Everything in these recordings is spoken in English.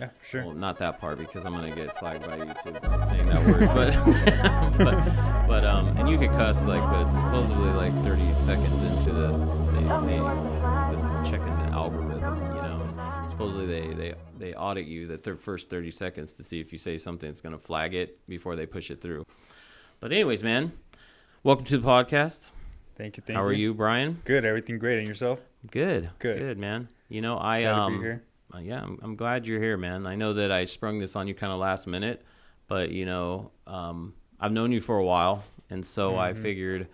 Yeah, for sure. Well, not that part because I'm gonna get flagged by YouTube for saying that word. And you could cuss but supposedly 30 seconds into the checking the algorithm, and supposedly they audit you the first 30 seconds to see if you say something that's gonna flag it before they push it through. But anyways, man, welcome to the podcast. Thank you. How are you, Brian? Good. Everything great. And yourself? Good, man. Glad to be here. Yeah, I'm glad you're here, man. I know that I sprung this on you kind of last minute, but I've known you for a while, and so I figured,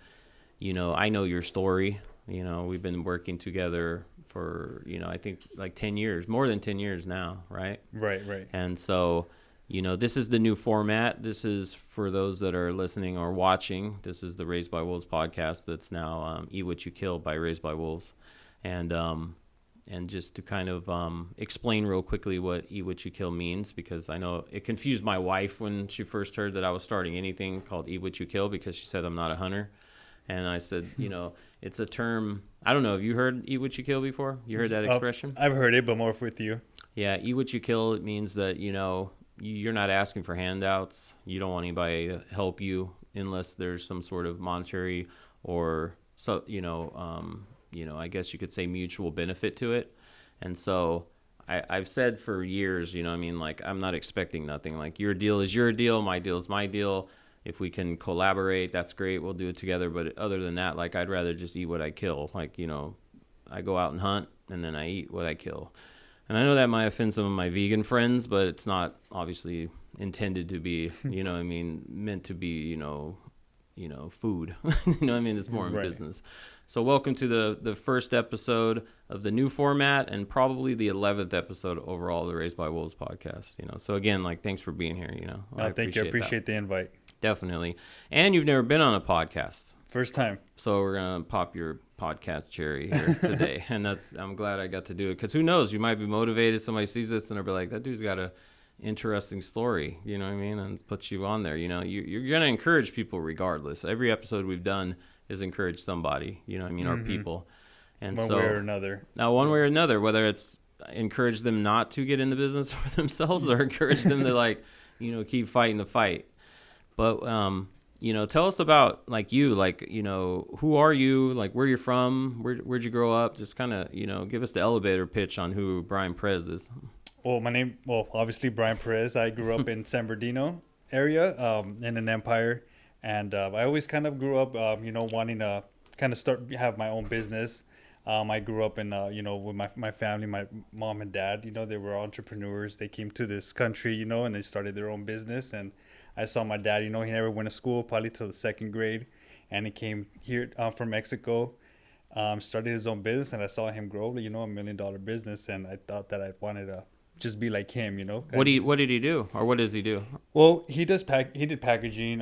I know your story. We've been working together for I think 10 years, more than 10 years now, right? Right. And so, this is the new format. This is for those that are listening or watching. This is the Raised by Wolves podcast. That's now Eat What You Kill by Raised by Wolves, and just to kind of explain real quickly what Eat What You Kill means, because I know it confused my wife when she first heard that I was starting anything called Eat What You Kill, because she said I'm not a hunter. And I said, it's a term. I don't know. Have you heard Eat What You Kill before? You heard that expression? I've heard it, but more with you. Yeah, Eat What You Kill, it means that, you're not asking for handouts. You don't want anybody to help you unless there's some sort of monetary or, I guess you could say mutual benefit to it. And so I've said for years, I'm not expecting nothing. Your deal is your deal, my deal is my deal. If we can collaborate, that's great. We'll do it together. But other than that, I'd rather just eat what I kill. I go out and hunt, and then I eat what I kill. And I know that might offend some of my vegan friends, but it's not obviously intended to be, meant to be, food. It's more in business. So welcome to the first episode of the new format, and probably the 11th episode overall of the Raised by Wolves podcast. So again, thanks for being here. Thank you. I appreciate the invite. Definitely. And you've never been on a podcast. First time. So we're gonna pop your podcast cherry here today, and I'm glad I got to do it, because who knows, you might be motivated. Somebody sees this and they'll be like, that dude's got a interesting story, and puts you on there. You're gonna encourage people regardless. Every episode we've done has encouraged somebody, our people. And one way or another. Now, one way or another, whether it's encourage them not to get in the business for themselves, or encourage them to keep fighting the fight. But tell us about you, who are you, where you're from, where'd you grow up? Just kind of, give us the elevator pitch on who Brian Perez is. Well, obviously Brian Perez. I grew up in San Bernardino area, in an empire. And I always kind of grew up, wanting to kind of have my own business. I grew up in, with my family, my mom and dad, they were entrepreneurs. They came to this country, and they started their own business. And I saw my dad, he never went to school, probably till the second grade. And he came here from Mexico, started his own business. And I saw him grow, $1 million business. And I thought that I wanted to just be like him, What did he do, or what does he do? Well, he did packaging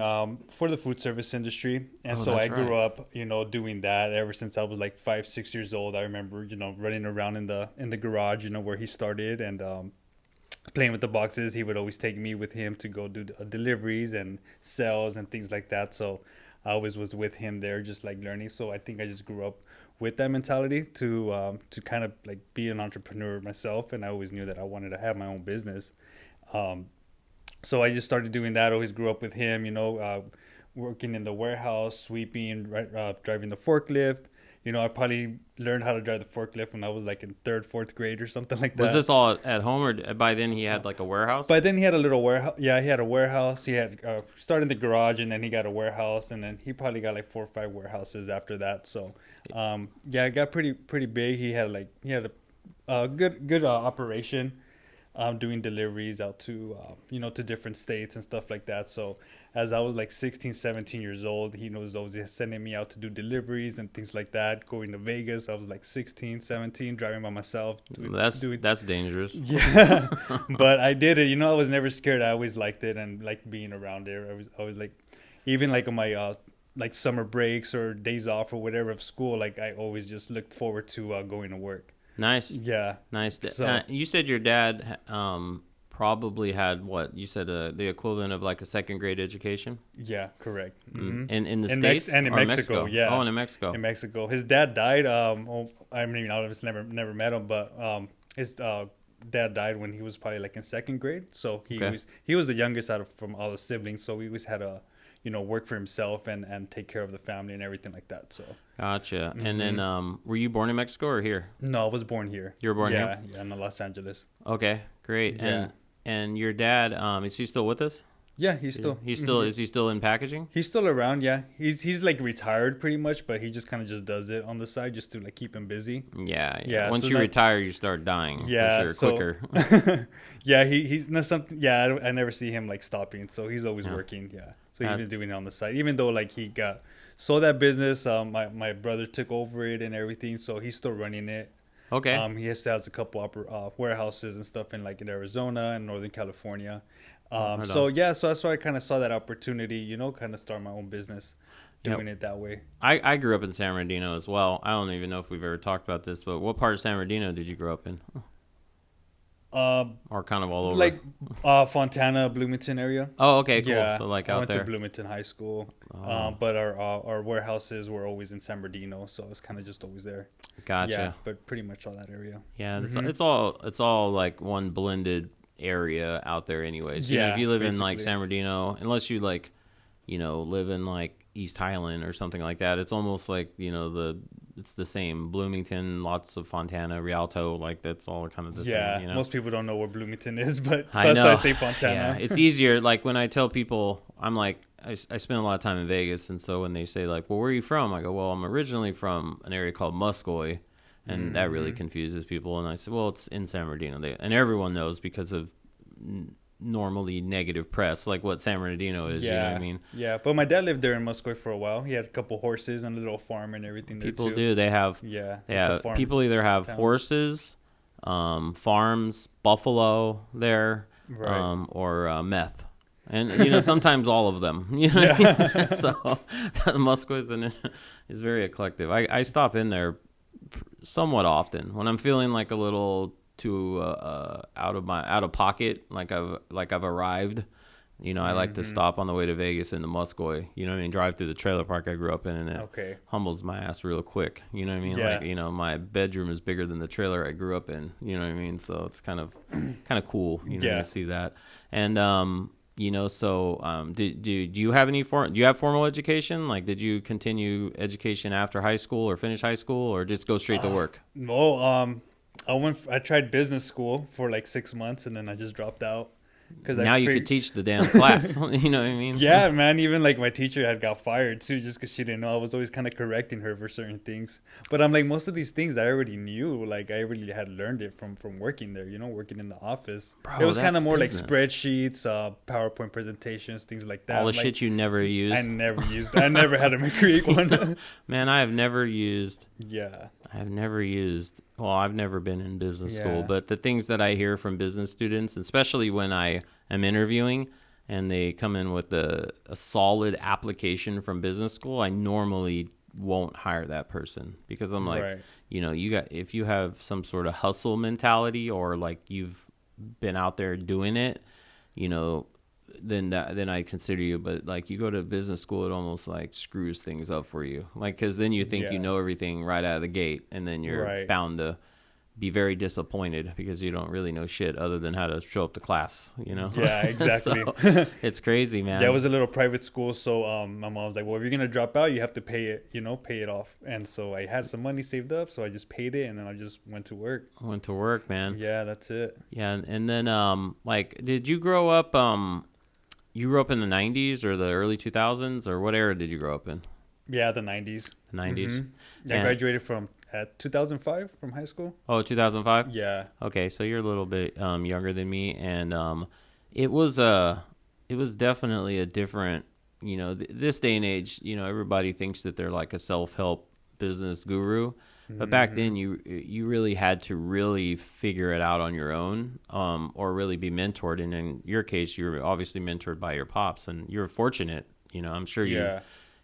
for the food service industry, and so I grew up, doing that ever since I was 5-6 years old. I remember, running around in the garage, where he started, and playing with the boxes. He would always take me with him to go do deliveries and sales and things like that. So I always was with him there, just learning. So I think I just grew up with that mentality to kind of be an entrepreneur myself, and I always knew that I wanted to have my own business. So I just started doing that. I always grew up with him, working in the warehouse, sweeping, driving the forklift. I probably learned how to drive the forklift when I was in 3rd, 4th grade or something like that. Was this all at home, or by then he had a warehouse? By then he had a little warehouse. Yeah, he had a warehouse. He had started in the garage, and then he got a warehouse, and then he probably got 4 or 5 warehouses after that. So, it got pretty big. He had a good operation, doing deliveries out to to different states and stuff like that. So as I was 16, 17 years old, he was always sending me out to do deliveries and things like that. Going to Vegas, I was 16, 17, driving by myself. That's dangerous. Yeah, but I did it. I was never scared. I always liked it and liked being around there. I was even on my summer breaks or days off or whatever of school, I always just looked forward to going to work. Nice. Yeah. Nice. So, you said your dad probably had what? You said the equivalent of a 2nd grade education? Yeah, correct. Mm-hmm. In the States? And in Mexico, yeah. Oh, and in Mexico. In Mexico. His dad died. I obviously never met him, but his dad died when he was probably like in second grade, so Okay. he was the youngest out of from all the siblings, so he always had to, work for himself and take care of the family and everything like that. So. Gotcha. And then, hmm were you born in Mexico or here? No, I was born here. You were born here? Yeah, in Los Angeles. Okay, great. Yeah. And your dad, is he still with us? Yeah, he's still. He's still, is he still in packaging? He's still around. Yeah, he's like retired pretty much, but he just kind of just does it on the side just to like keep him busy. Yeah. Yeah, Once so you that- retire, you start dying. Yeah, For sure, so- quicker. Yeah, he's not something. Yeah, I never see him like stopping, so he's always Yeah. working. Yeah, so he's Uh, been doing it on the side, even though like he got sold that business. My brother took over it and everything, so he's still running it. Okay. He still has a couple warehouses and stuff in like in Arizona and Northern California. Right So on. yeah, so that's why I kind of saw that opportunity, kind of start my own business, Yep. doing it that way. I grew up in San Bernardino as well. I don't even know if we've ever talked about this, but what part of San Bernardino did you grow up in? Or kind of all over? Like Fontana, Bloomington area. Oh, okay, cool. Yeah, So like I out went there. to Bloomington High School, Oh. but our warehouses were always in San Bernardino, so it's kind of just always there. Gotcha. Yeah, but pretty much all that area. Yeah, Mhm. it's all like one blended area out there anyways. You know, Yeah, if you live in like basically. San Bernardino, unless you like, live in like East Highland or something like that, it's almost like, it's the same. Bloomington, lots of Fontana, Rialto, like that's all kind of the Yeah, same, most people don't know where Bloomington is, but so I that's know. why I say Fontana. Yeah, it's easier. Like when I tell people, I'm like, I spend a lot of time in Vegas, and so when they say like, well, where are you from? I go, well, I'm originally from an area called Muscoy, and that really confuses people. And I said, well, it's in San Bernardino, and everyone knows because of normally negative press, like what San Bernardino is. Yeah, You know what I mean? Yeah, but my dad lived there in Muscoy for a while. He had a couple horses and a little farm and everything there People too. do. They have. Yeah, it's a Yeah. farm People either have town. horses, farms, buffalo there, Right. or meth. And sometimes all of them. You know what I mean? So Musqueam is very eclectic. I stop in there somewhat often when I'm feeling like a little too out of pocket, like I've arrived. I like to stop on the way to Vegas into Muscoy. You know what I mean? Drive through the trailer park I grew up in, and it Okay. humbles my ass real quick. You know what I mean? Yeah. Like, my bedroom is bigger than the trailer I grew up in. You know what I mean? So it's kind of cool. Yeah. To see that. And do you have do you have formal education? Like, did you continue education after high school or finish high school or just go straight to work? No, I tried business school for like 6 months and then I just dropped out because Now you could teach the damn class. You know what I mean? Yeah, man. Even like my teacher had got fired too, just because she didn't know. I was always kind of correcting her for certain things. But I'm like, most of these things I already knew. Like I really had learned it from working there. Working in the office. Bro, It was kind that's of more business. like spreadsheets, PowerPoint presentations, things like that. All the Like, shit you never used. I never used. I never had to create one. Man, I have never used. Yeah. Well, I've never been in business school, Yeah. but the things that I hear from business students, especially when I am interviewing and they come in with a solid application from business school, I normally won't hire that person because I'm like, Right. if you have some sort of hustle mentality or like you've been out there doing it, then I consider you. But like you go to business school, it almost like screws things up for you. Like, because then you think you Yeah. know everything right out of the gate, and then you're Right. bound to be very disappointed because you don't really know shit other than how to show up to class. Yeah, exactly. So, it's crazy, man. Yeah, it was a little private school, so my mom was like, "Well, if you're gonna drop out, you have to pay it, pay it off." And so I had some money saved up, so I just paid it, and then I just went to work. I went to work, man. Yeah, that's it. Yeah, and then like, did you grow up? You grew up in the '90s or the early 2000s, or what era did you grow up in? Yeah, the 90s. The '90s. I And- graduated at 2005 from high school. Oh, 2005. Yeah. Okay, so you're a little bit younger than me, and it was definitely a different. This day and age, everybody thinks that they're like a self-help business guru, but back then you really had to really figure it out on your own, or really be mentored. And in your case, you were obviously mentored by your pops, and you're fortunate. I'm sure Yeah.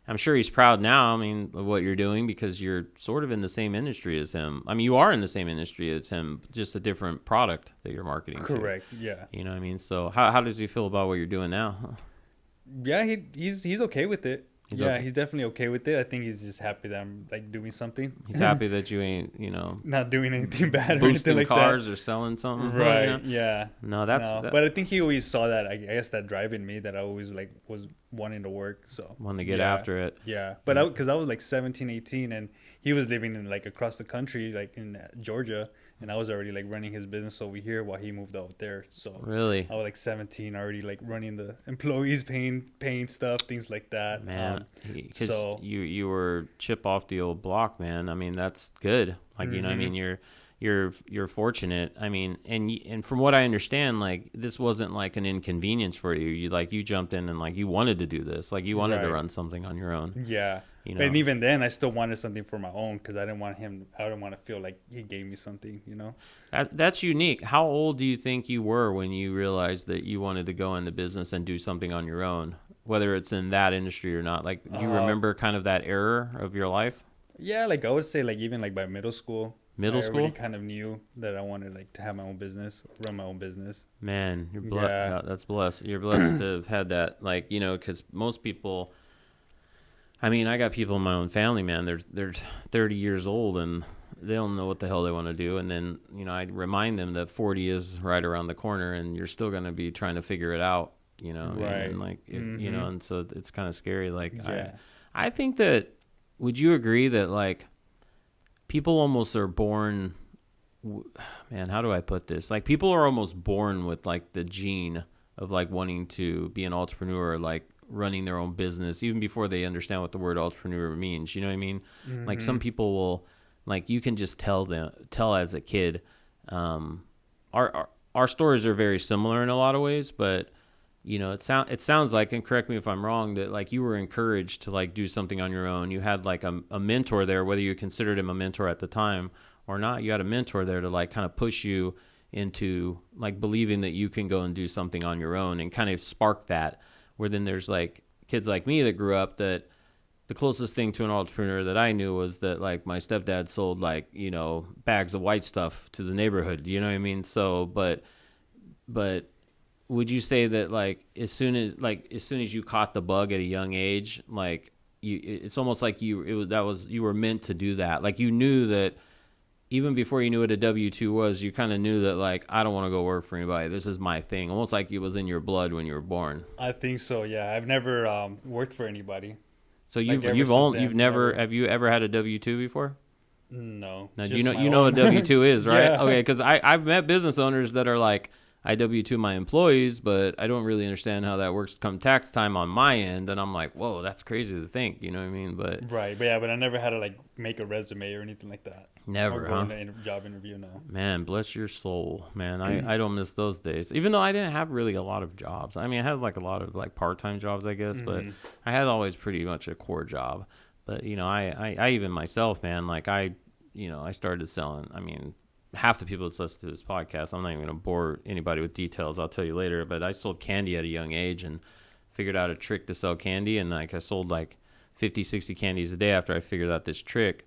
I'm sure he's proud now, of what you're doing because you're sort of in the same industry as him. You are in the same industry as him, just a different product that you're marketing to. Correct. Yeah. You know what I mean? So how does he feel about what you're doing now? Yeah, he's okay with it. He's Yeah, okay. he's definitely okay with it. I think he's just happy that I'm like doing something. He's happy that you ain't, Not doing anything bad or anything boosting like cars that. or selling something. Right. Yeah. No, No, but I think he always saw that. I guess that drive in me that I always like was wanting to work. So wanting to get yeah, after it. yeah. But because I was like 17, 18, and he was living in like across the country, like in Georgia, and I was already like running his business over here while he moved out there. So Really, I was like 17, already like running the employees, paying stuff, things like that. man, because So you were chip off the old block, man. I mean, that's good. Like you know, I mean, you're fortunate. I mean, and from what I understand, like this wasn't like an inconvenience for you. You jumped in and like you wanted to do this, like you wanted to right. run something on your own. Yeah. You know, And even then, I still wanted something for my own because I didn't want him. I didn't want to feel like he gave me something. that's unique. How old do you think you were when you realized that you wanted to go into business and do something on your own, whether it's in that industry or not? Like, do you remember kind of that era of your life? Yeah, like I would say, like even like by middle school. Middle I school? already kind of knew that I wanted like to have my own business, run my own business. Man, you're blessed. Yeah. That's blessed. You're blessed to have had that. Like, because most people. I mean, I got people in my own family, man. They're 30 years old and they don't know what the hell they want to do. And then, I remind them that 40 is right around the corner and you're still going to be trying to figure it out, Right. And like, if, and so it's kind of scary. Like, Yeah. I think that, would you agree that like people almost are born, man, how do I put this? Like people are almost born with like the gene of like wanting to be an entrepreneur, like running their own business even before they understand what the word entrepreneur means. You know what I mean? Like some people will, like you can just tell as a kid. Our stories are very similar in a lot of ways, but it sounds like, and correct me if I'm wrong, that like you were encouraged to like do something on your own. You had like a mentor there, whether you considered him a mentor at the time or not. You had a mentor there to like kind of push you into like believing that you can go and do something on your own and kind of spark that. Where then there's like kids like me that grew up that the closest thing to an entrepreneur that I knew was that like my stepdad sold like, bags of white stuff to the neighborhood. You know what I mean? So, but would you say that like as soon as you caught the bug at a young age, like it's almost like you were meant to do that. Like you knew that even before you knew what a W-2 was, you kind of knew that like I don't want to go work for anybody. This is my thing. Almost like it was in your blood when you were born. I think so. Yeah, I've never worked for anybody. So Like, have you ever had a W-2 before? No. Now, just you my know own. what W-2 is, right? Yeah. Okay, because I've met business owners that are like, I W-2 my employees, but I don't really understand how that works come tax time on my end. And I'm like, whoa, that's crazy to think. You know what I mean? But Right, but I never had to like make a resume or anything like that. never, Or go huh? in a job interview. No. Man, bless your soul, man. I don't miss those days. Even though I didn't have really a lot of jobs. I mean, I had like a lot of like part-time jobs, I guess, but I had always pretty much a core job. But, I even myself, man, like I started selling. I mean, half the people that listen to this podcast, I'm not even going to bore anybody with details. I'll tell you later. But I sold candy at a young age and figured out a trick to sell candy. And like I sold like 50, 60 candies a day after I figured out this trick,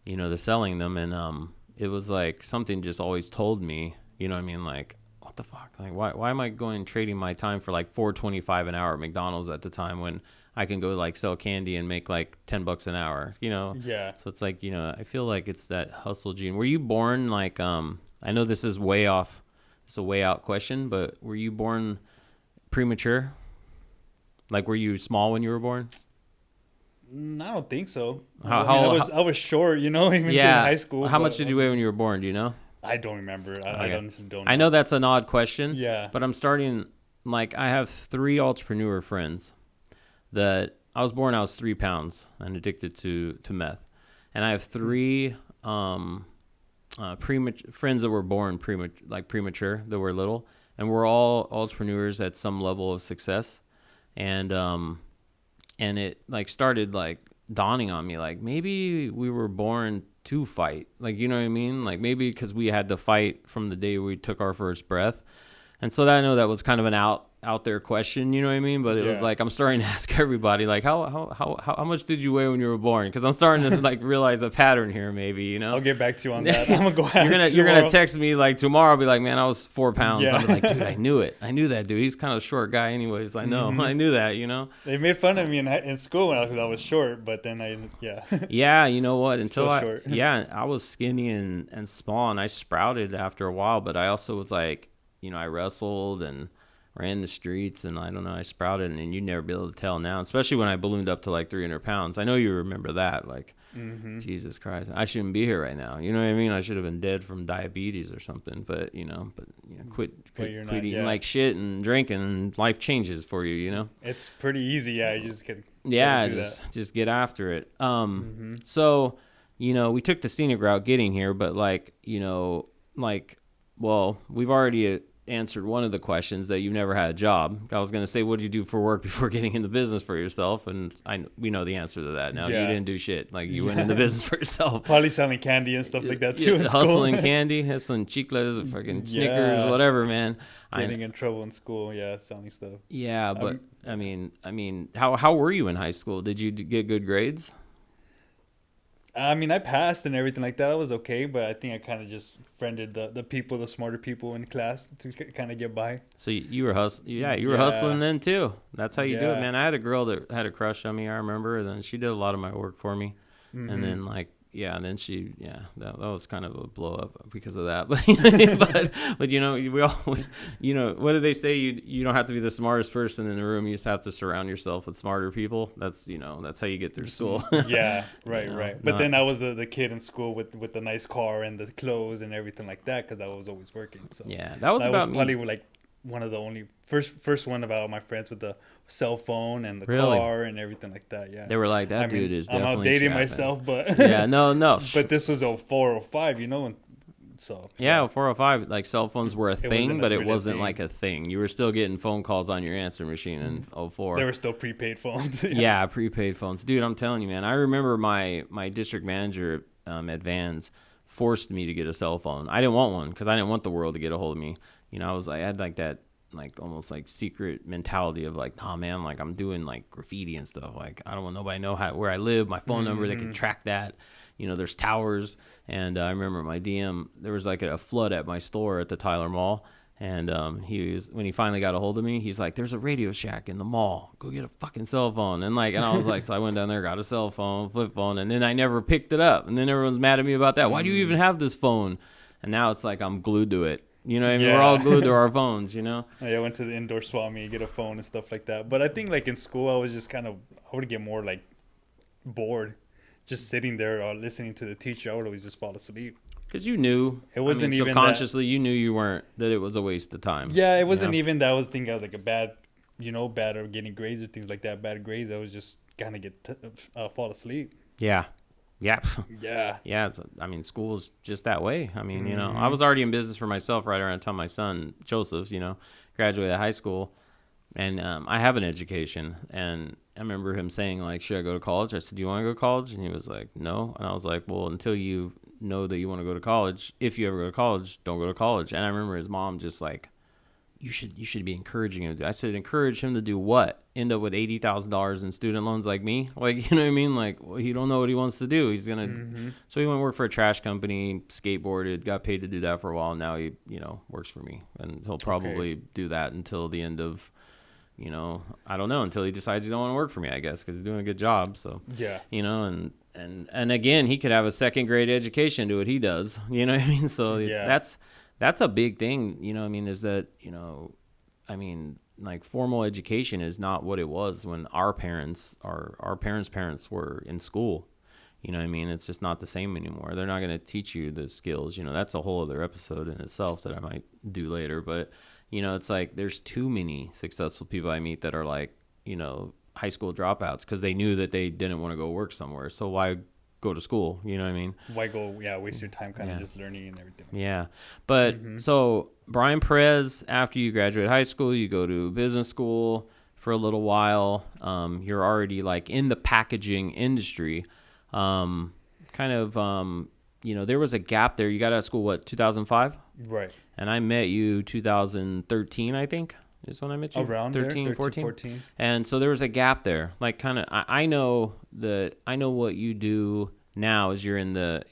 the selling them. And it was like something just always told me, you know what I mean? Like, what the fuck? Like, why am I going trading my time for like $4.25 an hour at McDonald's at the time when I can go like sell candy and make like $10 an hour, Yeah. So it's like, I feel like it's that hustle gene. Were you born like, I know this is way off. It's a way out question, but were you born premature? Like, were you small when you were born? I don't think so. I was short, even in high school. How much did you weigh when you were born? Do you know? I don't remember. I honestly don't know. I know that's an odd question. Yeah. But I'm starting, like, I have 3 entrepreneur friends that I was 3 pounds and addicted to meth. And I have 3 friends that were born premature, that were little. And we're all entrepreneurs at some level of success. And it like started like dawning on me, like maybe we were born to fight. Like, you know what I mean? Like maybe because we had to fight from the day we took our first breath. And so that I know that was kind of an out there question, you know what I mean? But it was like I'm starting to ask everybody, like, how much did you weigh when you were born? Because I'm starting to like realize a pattern here, maybe, you know. I'll get back to you on that. I'm gonna go ask you're gonna text me like tomorrow. I'll be like, man, I was 4 pounds. Yeah. I'm like, dude, I knew it. I knew that dude. He's kind of a short guy, anyways. I know. I knew that, you know. They made fun of me in school because I was short, but then Yeah, you know what? Until I was skinny and small, and I sprouted after a while. But I also was like, you know, I wrestled and ran the streets, and I don't know, I sprouted, and you'd never be able to tell now, especially when I ballooned up to like 300 pounds. I know you remember that, like, Jesus Christ, I shouldn't be here right now. You know what I mean? I should have been dead from diabetes or something. But quit eating like shit and drinking, and life changes for you. You know, it's pretty easy. Yeah, you just can. Yeah, just get after it. So, you know, we took the scenic route getting here, but well, we've already answered one of the questions that you've never had a job. I was going to say, what did you do for work before getting into business for yourself? And we know the answer to that now. You didn't do shit. Like, you went into business for yourself. Probably selling candy and stuff like that too. In hustling candy, hustling chicles, fucking Snickers, whatever, man. Getting in trouble in school, selling stuff. Yeah, but I mean, how were you in high school? Did you get good grades? I mean, I passed and everything like that. I was okay, but I think I kind of just friended the smarter people in class to kind of get by. So you were hustling. Yeah, you were hustling then too. That's how you do it, man. I had a girl that had a crush on me, I remember, and then she did a lot of my work for me. And then and then that was kind of a blow up because of that. But you know, we all, you know, what do they say? You don't have to be the smartest person in the room. You just have to surround yourself with smarter people. That's how you get through school. Yeah, right. But then I was the kid in school with the nice car and the clothes and everything like that because I was always working. So yeah, that was about probably me. Like one of the only first one about my friends with the cell phone and the car and everything like that. Yeah, they were like, that dude is definitely I'm outdating trapping. myself, but yeah, no. But this was 04, 05, you know, and so 405, like cell phones were a thing, but it wasn't thing. like a thing. You were still getting phone calls on your answer machine in 04. There were still prepaid phones. Yeah, prepaid phones, dude. I'm telling you, man. I remember my district manager at Vans forced me to get a cell phone. I didn't want one because I didn't want the world to get a hold of me. You know, I had like that, like almost like secret mentality of like, oh man, like I'm doing like graffiti and stuff. Like I don't want nobody to know where I live, my phone number, they can track that. You know, there's towers. And I remember my DM, there was like a flood at my store at the Tyler Mall. And when he finally got a hold of me, he's like, there's a Radio Shack in the mall. Go get a fucking cell phone. And I was like, so I went down there, got a cell phone, flip phone. And then I never picked it up. And then everyone's mad at me about that. Why do you even have this phone? And now it's like I'm glued to it. You know what I mean? We're all glued to our phones, you know? I went to the indoor swap meet, get a phone and stuff like that. But I think like in school, I was just I would get more like bored. Just sitting there or listening to the teacher, I would always just fall asleep. Because you knew. It wasn't even subconsciously, you knew that it was a waste of time. Yeah, it wasn't even that I was thinking I was like a bad or getting grades or things like that, bad grades. I was just kind of fall asleep. Yeah. Yeah. Yeah. School is just that way. I mean, you know, I was already in business for myself right around the time my son, Joseph, you know, graduated high school. And I have an education. And I remember him saying, like, should I go to college? I said, do you want to go to college? And he was like, no. And I was like, well, until you know that you want to go to college, if you ever go to college, don't go to college. And I remember his mom just like, you should be encouraging him to do. I said, encourage him to do what? End up with $80,000 in student loans like me? Like, you know what I mean? Like, well, he don't know what he wants to do. He's going to, so he went to work for a trash company, skateboarded, got paid to do that for a while. And now he, you know, works for me, and he'll probably do that until the end of, you know, I don't know, until he decides he don't want to work for me, I guess, because he's doing a good job. So, yeah, you know, and again, he could have a second grade education, do what he does. You know what I mean? So that's a big thing, you know, I mean, is that, you know, I mean, like formal education is not what it was when our parents were in school. You know what I mean? It's just not the same anymore. They're not going to teach you the skills. You know, that's a whole other episode in itself that I might do later. But, you know, it's like there's too many successful people I meet that are like, you know, high school dropouts because they knew that they didn't want to go work somewhere. So why go to school? You know what I mean? Why go, waste your time kind of just learning and everything. Yeah. But so Brian Perez, after you graduate high school, you go to business school for a little while. You're already like in the packaging industry. You know, there was a gap there. You got out of school, 2005? Right. And I met you 2013, I think. is when I met you. Around 13, there, 14. 14. And so there was a gap there. Like kind of, I know what you do now is you're in the,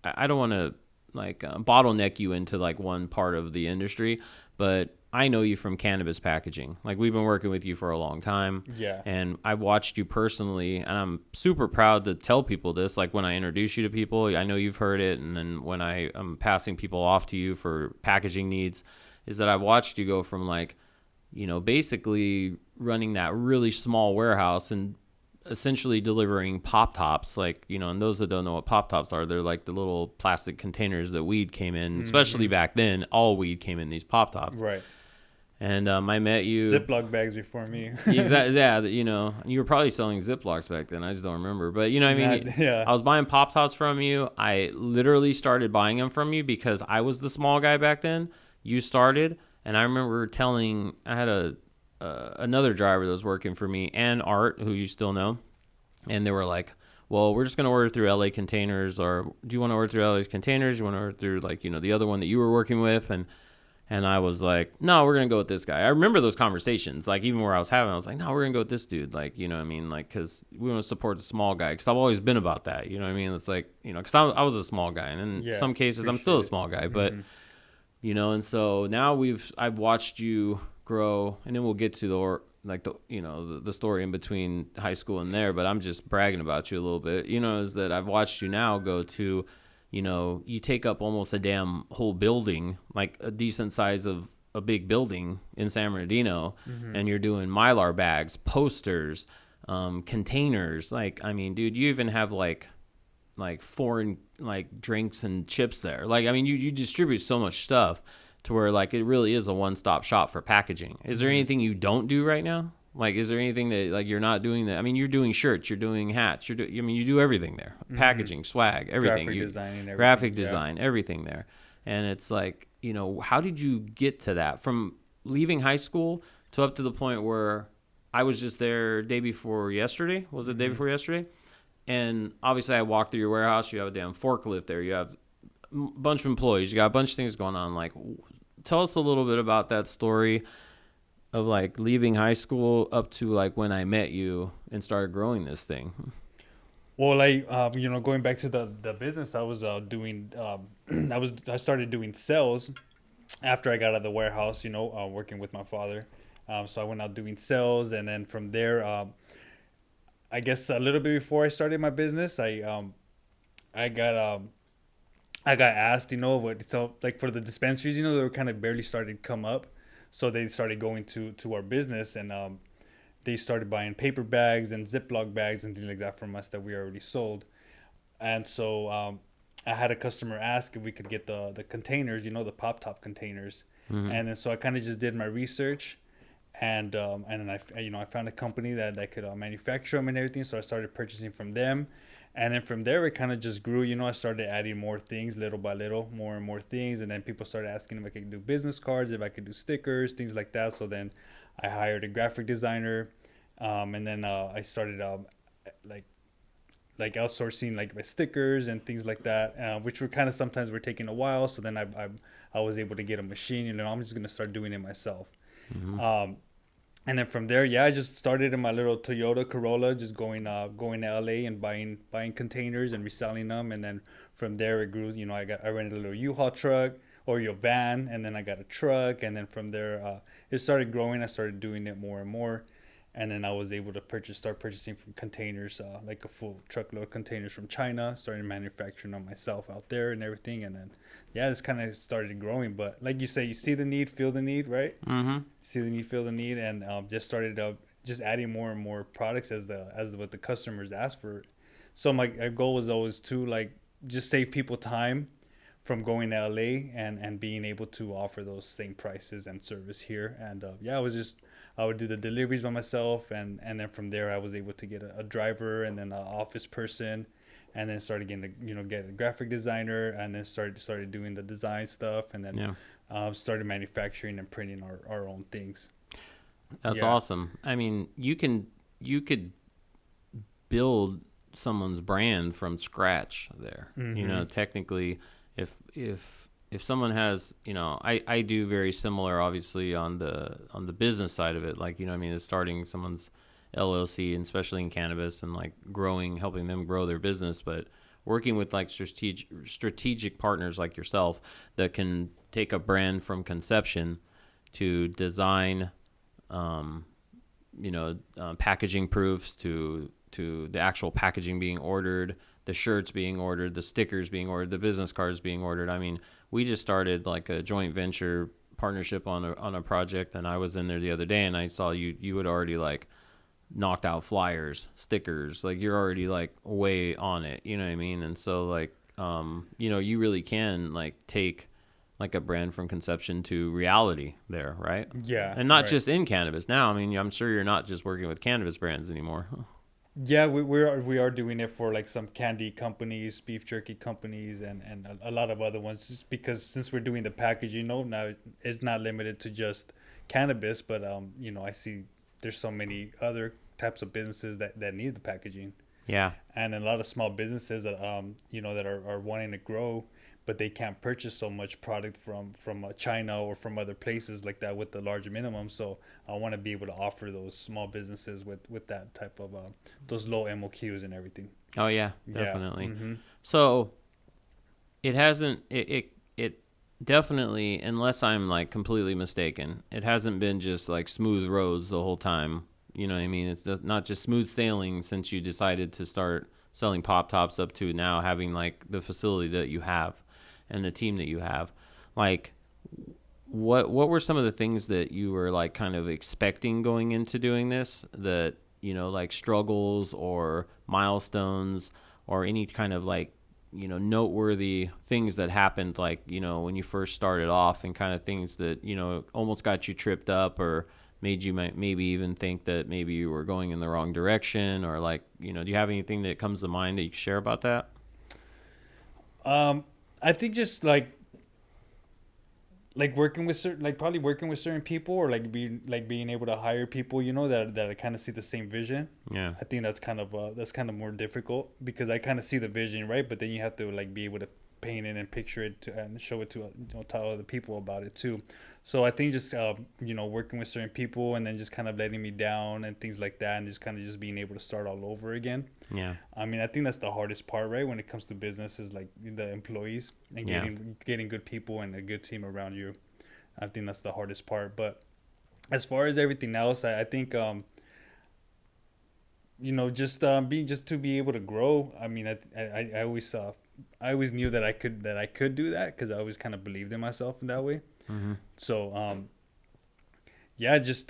I don't want to like bottleneck you into like one part of the industry, but I know you from cannabis packaging. Like we've been working with you for a long time. Yeah. And I've watched you personally, and I'm super proud to tell people this. Like when I introduce you to people, I know you've heard it. And then when I'm passing people off to you for packaging needs, is that I've watched you go from like, basically running that really small warehouse and essentially delivering pop tops, like, and those that don't know what pop tops are, they're like the little plastic containers that weed came in, especially back then. All weed came in these pop tops. Right. And I met you. Ziploc bags before me. Exactly. Yeah. You were probably selling Ziplocs back then. I just don't remember. But I mean? Yeah. I was buying Pop Tarts from you. I literally started buying them from you because I was the small guy back then. You started. And I remember I had another driver that was working for me and Art, who you still know. And they were like, well, we're just going to order through LA Containers. Or do you want to order through LA Containers? You want to order through like, the other one that you were working with? And I was like, no, we're going to go with this guy. I remember those conversations, like even where I was having, I was like, no, we're going to go with this dude. Like, you know what I mean? Like, because we want to support the small guy. Because I've always been about that. You know what I mean? It's like, because I was a small guy. And in some cases, I'm still a small guy. But, and so now I've watched you grow. And then we'll get to the story in between high school and there. But I'm just bragging about you a little bit, is that I've watched you now go to, you take up almost a damn whole building, like a decent size of a big building in San Bernardino, and you're doing Mylar bags, posters, containers. Like, I mean, dude, you even have like foreign like drinks and chips there. Like, I mean, you distribute so much stuff to where like it really is a one-stop shop for packaging. Is there anything you don't do right now? Like, is there anything that, like, you're not doing that? I mean, you're doing shirts, you're doing hats, you do everything there. Packaging, swag, everything. Graphic design, everything there. And it's like, how did you get to that? From leaving high school to up to the point where I was just there day before yesterday. Was it day before yesterday? And obviously I walked through your warehouse. You have a damn forklift there. You have a bunch of employees. You got a bunch of things going on. Like, tell us a little bit about that story of like leaving high school up to like when I met you and started growing this thing. Well, like, going back to the business I was doing, I started doing sales after I got out of the warehouse, working with my father. So I went out doing sales, and then from there, I guess a little bit before I started my business, I got asked, so like for the dispensaries, they were kind of barely started to come up. So they started going to our business, and they started buying paper bags and Ziploc bags and things like that from us that we already sold. And so I had a customer ask if we could get the containers, the pop top containers. And then so I kind of just did my research, and then I found a company that could manufacture them and everything. So I started purchasing from them. And then from there, it kind of just grew. I started adding more things little by little, more and more things. And then people started asking if I could do business cards, if I could do stickers, things like that. So then I hired a graphic designer. And then I started like outsourcing like my stickers and things like that, which were kind of sometimes were taking a while. So then I was able to get a machine. I'm just going to start doing it myself. And then from there, I just started in my little Toyota Corolla, just going to LA and buying containers and reselling them. And then from there it grew. I rented a little U-Haul truck or your van, and then I got a truck. And then from there, it started growing. I started doing it more and more. And then I was able to start purchasing from containers, like a full truckload of containers from China. Started manufacturing them myself out there and everything. And then, it's kind of started growing. But like you say, you see the need, feel the need, right? See the need, feel the need, and just started just adding more and more products as what the customers ask for. So my goal was always to like just save people time from going to LA and being able to offer those same prices and service here. And I would do the deliveries by myself, and then from there I was able to get a driver and then an office person, and then started getting get a graphic designer, and then started doing the design stuff, and then started manufacturing and printing our own things. That's awesome. I mean, you could build someone's brand from scratch there. Technically, if if someone has, I do very similar, obviously, on the business side of it. Like, it's starting someone's LLC, and especially in cannabis, and like helping them grow their business. But working with like strategic partners like yourself that can take a brand from conception to design, packaging proofs to the actual packaging being ordered, the shirts being ordered, the stickers being ordered, the business cards being ordered. I mean, we just started like a joint venture partnership on a project, and I was in there the other day, and I saw you had already like knocked out flyers, stickers, like you're already like way on it, you know what I mean? And so like, you really can like take like a brand from conception to reality there, right? Yeah. And not right. just in cannabis. Now, I mean, I'm sure you're not just working with cannabis brands anymore. Yeah, we are doing it for like some candy companies, beef jerky companies, and a lot of other ones. Just because since we're doing the packaging, now it's not limited to just cannabis, but I see there's so many other types of businesses that need the packaging. Yeah. And a lot of small businesses that that are wanting to grow, but they can't purchase so much product from China or from other places like that with the large minimum. So I want to be able to offer those small businesses with that type of those low MOQs and everything. Oh yeah, definitely. Yeah. Mm-hmm. So it hasn't it definitely, unless I'm like completely mistaken, it hasn't been just like smooth roads the whole time. You know what I mean? It's not just smooth sailing since you decided to start selling pop tops up to now having like the facility that you have and the team that you have. Like, what were some of the things that you were like kind of expecting going into doing this, that like struggles or milestones or any kind of like noteworthy things that happened, like when you first started off, and kind of things that almost got you tripped up or made you maybe even think that maybe you were going in the wrong direction, or like do you have anything that comes to mind that you can share about that? I think just like working with certain, like probably working with certain people, or being able to hire people that kind of see the same vision. Yeah. I think that's kind of more difficult, because I kind of see the vision, right? But then you have to like be able to paint it and picture it and show it to tell other people about it too. So I think just working with certain people, and then just kind of letting me down and things like that, and just kind of just being able to start all over again. Yeah. I mean, I think that's the hardest part, right? When it comes to business, is like the employees and getting good people and a good team around you. I think that's the hardest part. But as far as everything else, I think just to be able to grow. I mean, I always knew that I could do that, because I always kind of believed in myself in that way. Mm-hmm. So just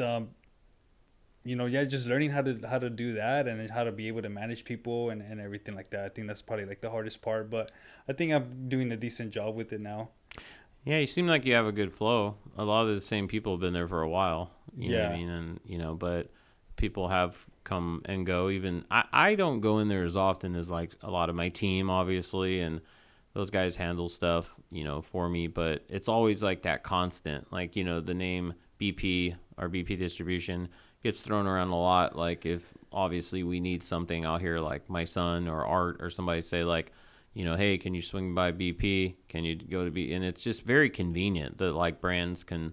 just learning how to do that, and how to be able to manage people and everything like that. I think that's probably like the hardest part, but I think I'm doing a decent job with it now. Yeah, you seem like you have a good flow. A lot of the same people have been there for a while. You know what I mean? And but people have come and go. Even I don't go in there as often as like a lot of my team, obviously, and those guys handle stuff, for me. But it's always like that constant, like the name BP or BP Distribution gets thrown around a lot. Like, if obviously we need something, I'll hear like my son or Art or somebody say like, hey, can you swing by BP? Can you go to B? And it's just very convenient that like brands can,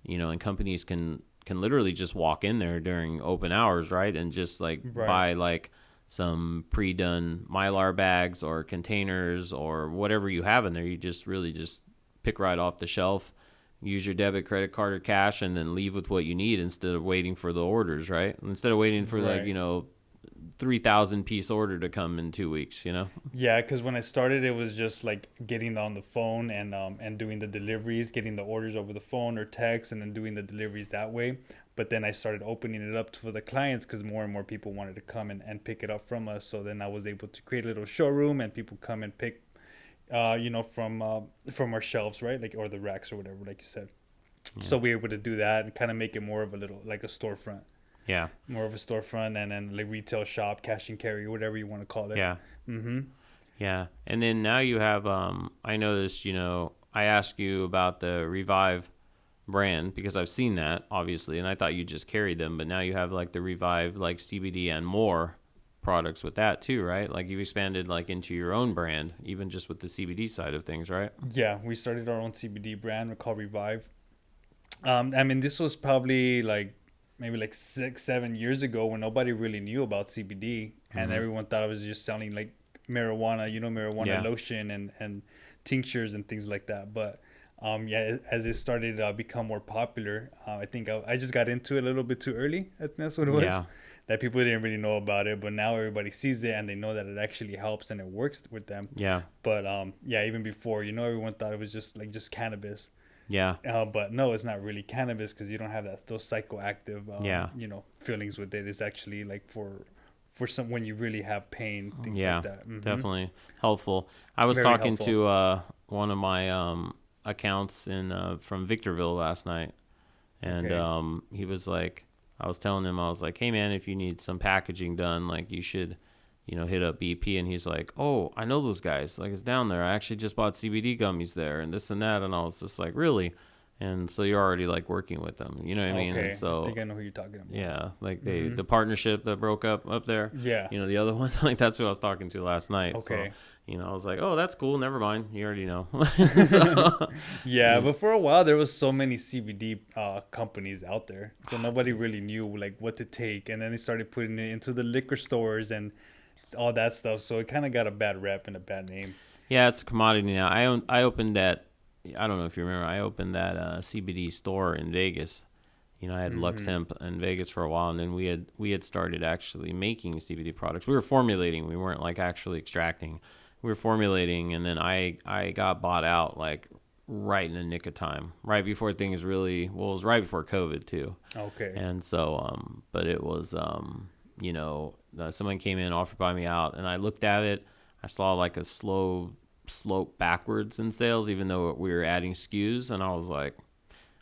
and companies can literally just walk in there during open hours, right? And just like buy like some pre-done Mylar bags or containers or whatever you have in there. You just really just pick right off the shelf, use your debit, credit card, or cash, and then leave with what you need instead of waiting for the orders, right? Instead of waiting for like 3,000 piece order to come in 2 weeks, Yeah, because when I started, it was just like getting on the phone and doing the deliveries, getting the orders over the phone or text, and then doing the deliveries that way. But then I started opening it up for the clients, because more and more people wanted to come and pick it up from us. So then I was able to create a little showroom, and people come and pick from our shelves, right? Like, or the racks or whatever, like you said. Yeah. So we were able to do that and kind of make it more of a little like a storefront. Yeah. More of a storefront, and then like retail shop, cash and carry, whatever you want to call it. Yeah. Mm-hmm. Yeah. And then now you have, I noticed, I asked you about the Revive brand because I've seen that, obviously, and I thought you just carried them, but now you have like the Revive, like CBD and more products with that too, right? Like you've expanded like into your own brand, even just with the CBD side of things, right? Yeah, we started our own CBD brand. We call Revive. I mean, this was probably like maybe like 6, 7 years ago when nobody really knew about CBD, and everyone thought it was just selling like marijuana, marijuana lotion and tinctures and things like that. But yeah, as it started to become more popular, I think I just got into it a little bit too early. I think that's what it was. Yeah. That people didn't really know about it, but now everybody sees it and they know that it actually helps and it works with them. Yeah. But yeah, even before, everyone thought it was just cannabis. Yeah. But no, it's not really cannabis because you don't have those psychoactive feelings with it. It's actually like for some when you really have pain, things like that. Mm-hmm. Definitely helpful. I was Very talking helpful. to one of my accounts from Victorville last night, and Okay. he was like, I was telling him, I was like, hey man, if you need some packaging done, like you should, hit up BP. And he's like, oh, I know those guys. Like it's down there. I actually just bought CBD gummies there and this and that. And I was just like, really? And so you're already like working with them, you know what I mean? Okay. And so I think I know who you're talking about. yeah, like Mm-hmm. the partnership that broke up there, Yeah. the other one, like that's who I was talking to last night. Okay. So, I was like, oh, that's cool. Never mind. You already know. So, Yeah, but for a while there was so many CBD companies out there, so nobody really knew like what to take, and then they started putting it into the liquor stores and all that stuff. So it kind of got a bad rep and a bad name. yeah, it's a commodity now. I opened that. I don't know if you remember. I opened that CBD store in Vegas. I had Lux Mm-hmm. Hemp in Vegas for a while, and then we had started actually making CBD products. We were formulating. We weren't like actually extracting. We were formulating, and then I got bought out like right in the nick of time, right before things really. Well, it was right before COVID too. Okay. And so, but it was, someone came in, offered to buy me out, and I looked at it. I saw like a slow slope backwards in sales, even though we were adding SKUs, and I was like,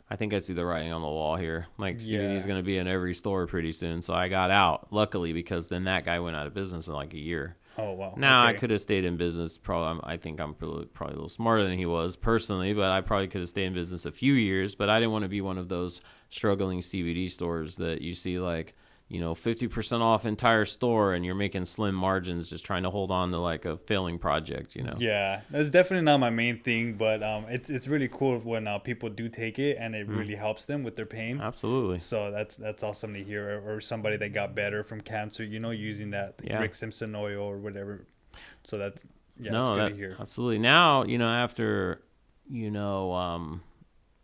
I think I see the writing on the wall here. Like CBD is going to be in every store pretty soon. So I got out, luckily, because then that guy went out of business in like a year. Oh wow. Now I Okay. could have stayed in business. Probably, I think I'm probably a little smarter than he was personally, but I probably could have stayed in business a few years. But I didn't want to be one of those struggling CBD stores that you see like 50% off entire store, and you're making slim margins just trying to hold on to like a failing project. Yeah, that's definitely not my main thing, but it's really cool when people do take it and it really helps them with their pain. Absolutely. So that's awesome to hear. Or somebody that got better from cancer, using that Yeah. Rick Simpson oil or whatever. So that's No, good that to hear. absolutely. Now, after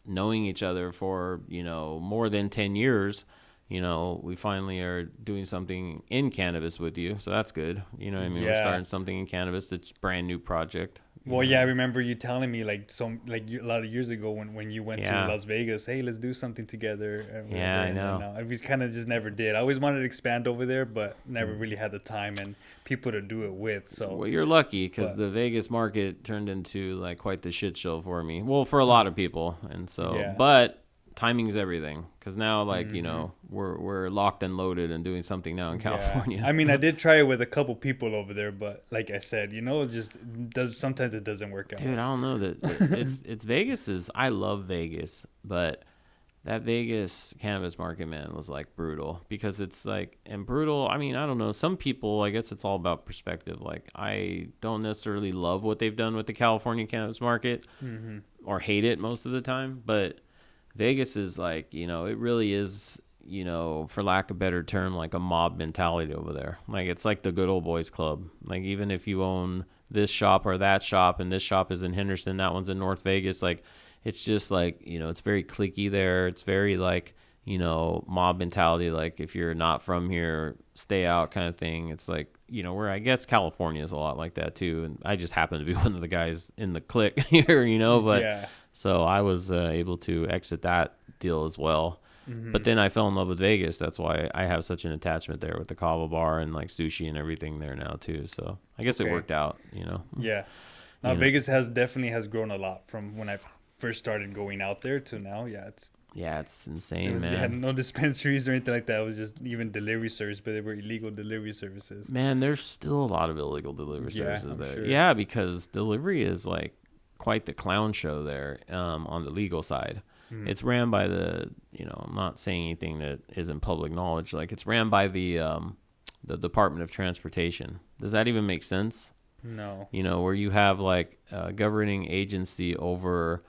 knowing each other for more than 10 years, we finally are doing something in cannabis with you, so that's good. You know what I mean? We're Yeah. starting something in cannabis that's a brand new project. Well, yeah, I remember you telling me a lot of years ago when you went Yeah. to Las Vegas. Hey, let's do something together. Yeah, I and know. then, we kind of just never did. I always wanted to expand over there, but never really had the time and people to do it with. So Well, you're lucky because But- the Vegas market turned into like quite the shit show for me. Well, for a lot of people, and so, Yeah. but timing's everything. Because now, like Mhm. we're locked and loaded and doing something now in California. Yeah. I mean, I did try it with a couple people over there, but like I said, it just sometimes it doesn't work out. Dude, I don't know that it's Vegas is. I love Vegas, but that Vegas cannabis market, man, was like brutal because it's like and brutal. I mean, I don't know. Some people, I guess it's all about perspective. Like, I don't necessarily love what they've done with the California cannabis market Mm-hmm. or hate it most of the time, but Vegas is like, it really is, for lack of a better term, like a mob mentality over there. Like, it's like the good old boys club. Like, even if you own this shop or that shop, and this shop is in Henderson, that one's in North Vegas, like, it's just like, it's very cliquey there. It's very like, mob mentality. Like, if you're not from here, stay out kind of thing. It's like, where I guess California is a lot like that too. And I just happen to be one of the guys in the clique here, but Yeah. so I was able to exit that deal as well. Mm-hmm. But then I fell in love with Vegas. That's why I have such an attachment there with the Kava bar and like sushi and everything there now too. So I guess it Okay. worked out, Yeah. Now You know. Vegas definitely has grown a lot from when I first started going out there to now. Yeah, Yeah, it's they insane, had man. no dispensaries or anything like that. It was just even delivery service, but they were illegal delivery services. Man, there's still a lot of illegal delivery Yeah, services I'm there. sure. Yeah, because delivery is like quite the clown show there on the legal side. Mm. It's ran by the, I'm not saying anything that isn't public knowledge. Like, it's ran by the the Department of Transportation. Does that even make sense? No. You know, where you have like a governing agency over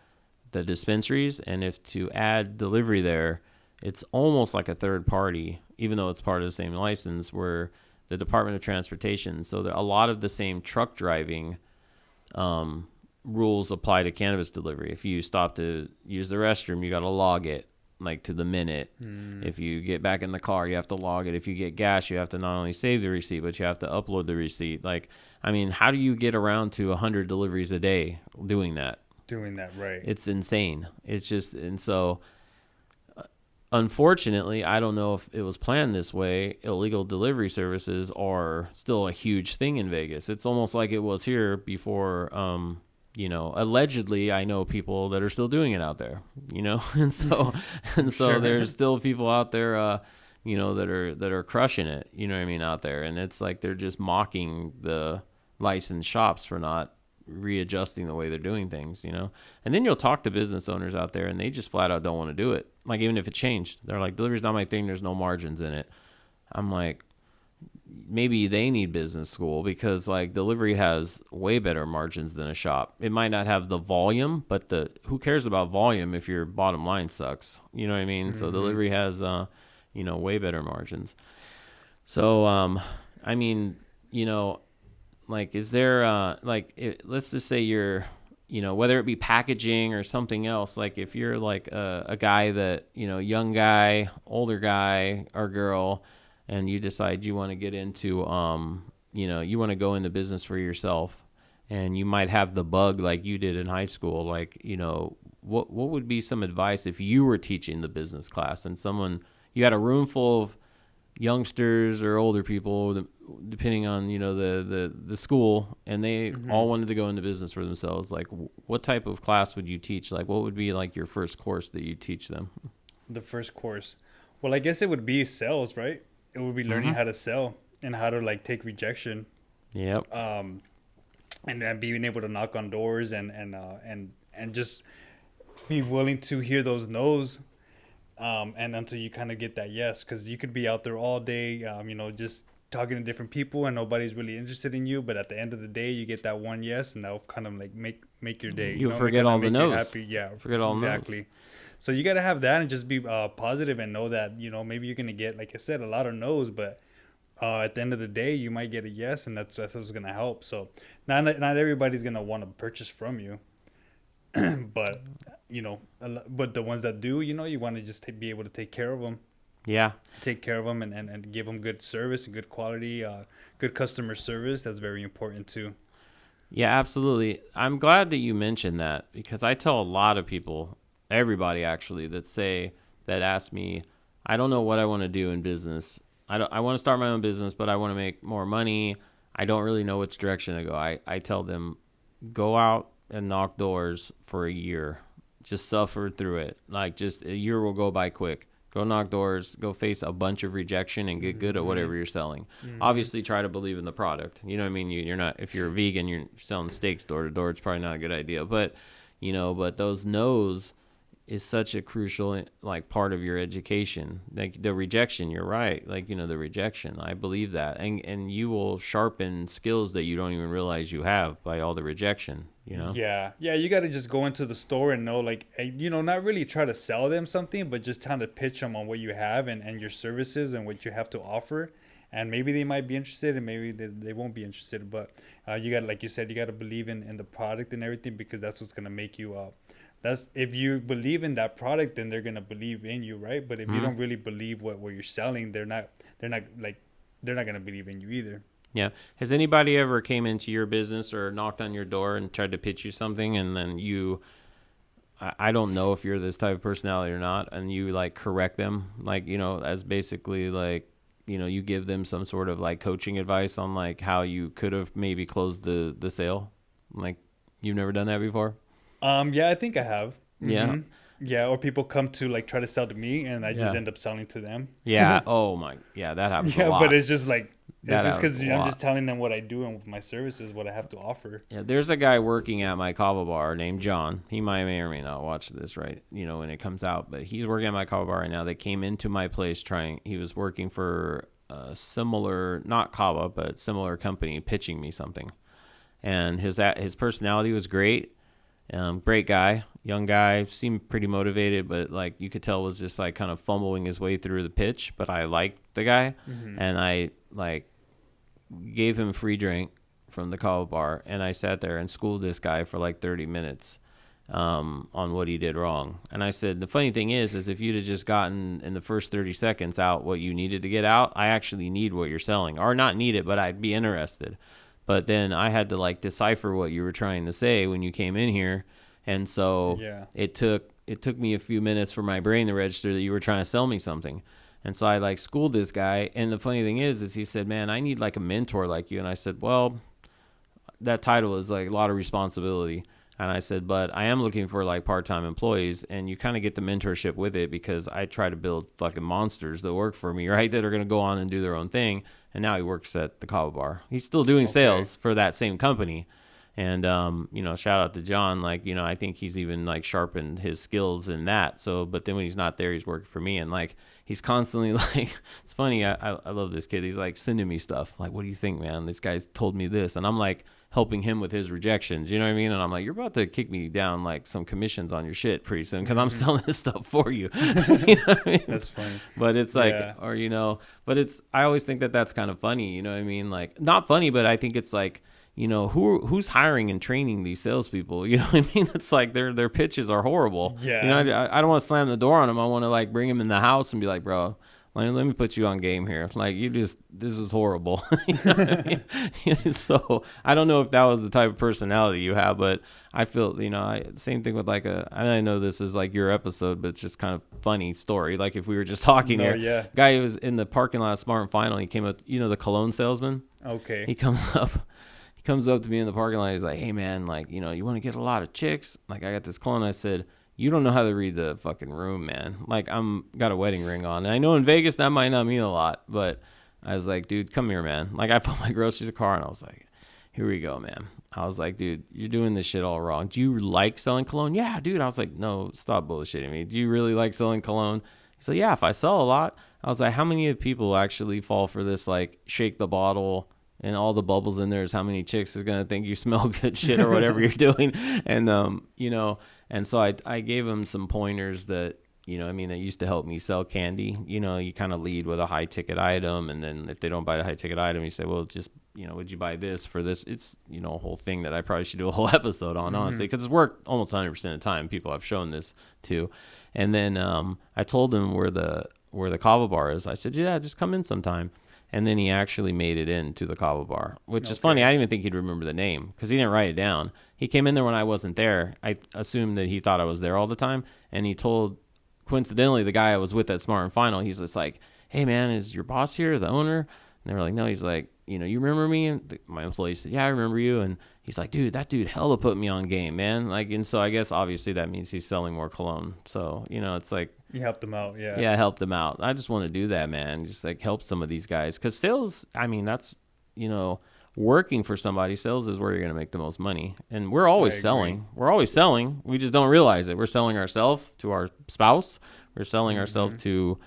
the dispensaries, and if to add delivery there, it's almost like a third party, even though it's part of the same license, where the Department of Transportation. So there, a lot of the same truck driving rules apply to cannabis delivery. If you stop to use the restroom, you got to log it like to the minute. If you get back in the car, you have to log it. If you get gas, you have to not only save the receipt, but you have to upload the receipt. Like, I mean, how do you get around to 100 deliveries a day doing that? Doing that, right. It's insane. It's just, and so unfortunately, I don't know if it was planned this way. Illegal delivery services are still a huge thing in Vegas. It's almost like it was here before, you know, allegedly, I know people that are still doing it out there, you know, and so Sure. there's still people out there, you know, that are crushing it, you know what I mean, out there, and it's like they're just mocking the licensed shops for not readjusting the way they're doing things, you know. And then you'll talk to business owners out there, and they just flat out don't want to do it. Like, even if it changed, they're like, delivery's not my thing. There's no margins in it. I'm like, maybe they need business school, because like delivery has way better margins than a shop. It might not have the volume, but who cares about volume if your bottom line sucks? You know what I mean? So delivery has, you know, way better margins. So, I mean, you know, like, is there, let's just say you're, you know, whether it be packaging or something else, like if you're like a guy that, you know, young guy, older guy or girl, and you decide you want to get into, you know, you want to go into business for yourself, and you might have the bug like you did in high school, like, you know, what would be some advice if you were teaching the business class and you had a room full of youngsters or older people, depending on, you know, the school, and they all wanted to go into business for themselves? Like, what type of class would you teach? Like, what would be like your first course that you teach them? The first course. Well, I guess it would be sales, right? It would be learning how to sell and how to like take rejection. Yep. And then being able to knock on doors and just be willing to hear those no's. And until you kind of get that yes, because you could be out there all day, you know, just talking to different people, and nobody's really interested in you. But at the end of the day, you get that one yes, and that'll kind of like make your day. You'll know? forget all the no's. Happy. Yeah, forget all exactly. no's. So you gotta have that and just be positive and know that, you know, maybe you're gonna get, like I said, a lot of no's, but at the end of the day, you might get a yes, and that's what's gonna help. So not everybody's gonna want to purchase from you. But, you know, but the ones that do, you know, you want to just be able to take care of them. Yeah. Take care of them and give them good service and good quality, good customer service. That's very important too. Yeah, absolutely. I'm glad that you mentioned that, because I tell a lot of people, everybody actually, that ask me, I don't know what I want to do in business. I want to start my own business, but I want to make more money. I don't really know which direction to go. I tell them, go out and knock doors for a year. Just suffer through it. Like, just a year will go by quick. Go knock doors, go face a bunch of rejection, and get good at whatever you're selling. Obviously, try to believe in the product. You know what I mean? You're not, if you're a vegan, you're selling steaks door to door, it's probably not a good idea. But, you know, but those no's is such a crucial, like, part of your education. Like, the rejection, you're right. Like, you know, the rejection, I believe that. And you will sharpen skills that you don't even realize you have by all the rejection, you know? Yeah, you got to just go into the store and know, like, you know, not really try to sell them something, but just kind of pitch them on what you have and your services and what you have to offer. And maybe they might be interested, and maybe they won't be interested. But you got, like you said, you got to believe in the product and everything, because that's what's going to make you that's, if you believe in that product, then they're going to believe in you, right? But if you don't really believe what you're selling, they're not going to believe in you either. Yeah. Has anybody ever came into your business or knocked on your door and tried to pitch you something, and then I don't know if you're this type of personality or not, and you like correct them, like, you know, as basically like, you know, you give them some sort of like coaching advice on like how you could have maybe closed the sale? Like, you've never done that before? Yeah, I think I have. Yeah. Yeah, or people come to like try to sell to me, and I just end up selling to them. Yeah. Oh my. Yeah, that happens a lot. But it's just like, it's just because I'm lot. just telling them what I do and my services, what I have to offer. Yeah, there's a guy working at my kava bar named John. He may or may not watch this, right, you know, when it comes out, but he's working at my kava bar right now. They came into my place he was working for a similar, not Kava, but similar company pitching me something. And his personality was great. Great guy, young guy, seemed pretty motivated, but like you could tell was just like kind of fumbling his way through the pitch. But I liked the guy, and I like gave him a free drink from the Kava bar, and I sat there and schooled this guy for like 30 minutes on what he did wrong. And I said, the funny thing is if you'd have just gotten in the first 30 seconds out what you needed to get out, I actually need what you're selling, or not need it, but I'd be interested. But then I had to like decipher what you were trying to say when you came in here. And so it took me a few minutes for my brain to register that you were trying to sell me something. And so I like schooled this guy. And the funny thing is he said, man, I need like a mentor like you. And I said, well, that title is like a lot of responsibility. And I said, but I am looking for like part-time employees, and you kind of get the mentorship with it because I try to build fucking monsters that work for me, right? That are going to go on and do their own thing. And now he works at the Kava bar. He's still doing sales for that same company. And, shout out to John. Like, I think he's even like sharpened his skills in that. So, but then when he's not there, he's working for me. And like, he's constantly like, it's funny. I love this kid. He's like sending me stuff. Like, what do you think, man? This guy's told me this. And I'm like helping him with his rejections. You know what I mean? And I'm like, you're about to kick me down like some commissions on your shit pretty soon because I'm selling this stuff for you. You know what I mean? That's funny. But it's like, but it's, I always think that that's kind of funny. You know what I mean? Like, not funny, but I think it's like, who's hiring and training these salespeople? You know what I mean? It's like their pitches are horrible. Yeah. I don't want to slam the door on them. I want to like bring them in the house and be like, bro, let me put you on game here. Like this is horrible. You know what I mean? So I don't know if that was the type of personality you have, but I feel, same thing with like I know this is like your episode, but it's just kind of funny story. Like if we were just talking here, guy who was in the parking lot of Smart and Final, he came up, the cologne salesman. Okay. He comes up to me in the parking lot. He's like, hey man, like, you want to get a lot of chicks? Like I got this cologne. I said, you don't know how to read the fucking room, man. Like I'm got a wedding ring on. And I know in Vegas that might not mean a lot, but I was like, dude, come here, man. Like I put my groceries in the car and I was like, here we go, man. I was like, dude, you're doing this shit all wrong. Do you like selling cologne? Yeah, dude. I was like, no, stop bullshitting me. Do you really like selling cologne? He's like, yeah, if I sell a lot. I was like, how many people actually fall for this, like shake the bottle and all the bubbles in there is how many chicks is going to think you smell good shit or whatever you're doing. And, and so I gave him some pointers that, that used to help me sell candy. You kind of lead with a high ticket item. And then if they don't buy the high ticket item, you say, well, just, would you buy this for this? It's, a whole thing that I probably should do a whole episode on, honestly, because it's worked almost 100% of the time. People I've shown this to. And then I told him where the Kava bar is. I said, yeah, just come in sometime. And then he actually made it into the Kava bar, which is funny. I didn't even think he'd remember the name because he didn't write it down. He came in there when I wasn't there. I assumed that he thought I was there all the time. And he told, coincidentally, the guy I was with at Smart and Final, he's just like, hey, man, is your boss here, the owner? And they were like, no. He's like, you remember me? And my employee said, yeah, I remember you. And he's like, dude, that dude hella put me on game, man. Like, and so I guess obviously that means he's selling more cologne. So, it's like, you helped him out, yeah. Yeah, I helped him out. I just want to do that, man. Just like help some of these guys. Because sales, that's, working for somebody, sales is where you're going to make the most money. And we're always selling. We're always selling. We just don't realize it. We're selling ourselves to our spouse. We're selling ourselves to,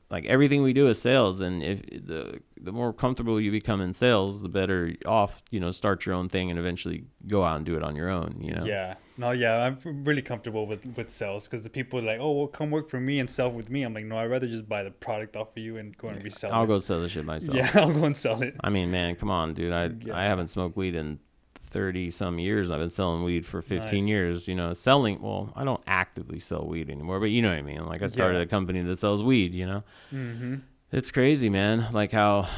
like everything we do is sales. And if the more comfortable you become in sales, the better off, start your own thing and eventually go out and do it on your own, Yeah. No, yeah, I'm really comfortable with sales because the people are like, oh, well, come work for me and sell with me. I'm like, no, I'd rather just buy the product off of you and go and resell it. I'll go sell the shit myself. Yeah, I'll go and sell it. I mean, man, come on, dude. I haven't smoked weed in 30 some years. I've been selling weed for 15 years, selling. I don't actively sell weed anymore, but you know what I mean? Like I started a company that sells weed, Mm-hmm. It's crazy, man. Like how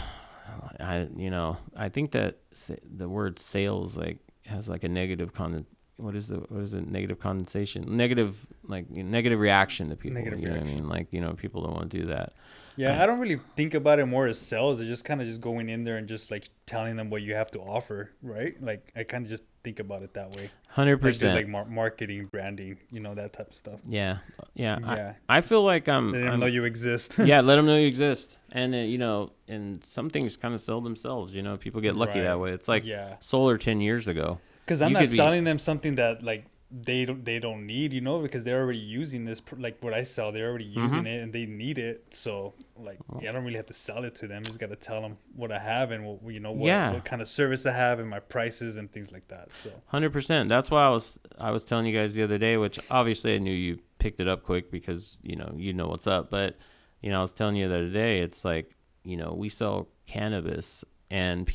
I think that the word sales like has like a negative what is it? Negative condensation, negative reaction to people. Negative reaction. What I mean? Like, people don't want to do that. Yeah, I don't really think about it more as sales. It's just kind of just going in there and just like telling them what you have to offer, right? Like I kind of just think about it that way. 100%. Like marketing, branding, that type of stuff. Yeah. I feel like let them know you exist. Yeah, let them know you exist, and and some things kind of sell themselves. People get lucky that way. It's like solar 10 years ago. Because I'm not selling them something that like they don't need, because they're already using this, like what I sell, they're already using it and they need it. So like, I don't really have to sell it to them. I just got to tell them what I have and what kind of service I have and my prices and things like that. So 100%. That's why I was telling you guys the other day, which obviously I knew you picked it up quick because you know what's up. But I was telling you the other day, it's like, we sell cannabis and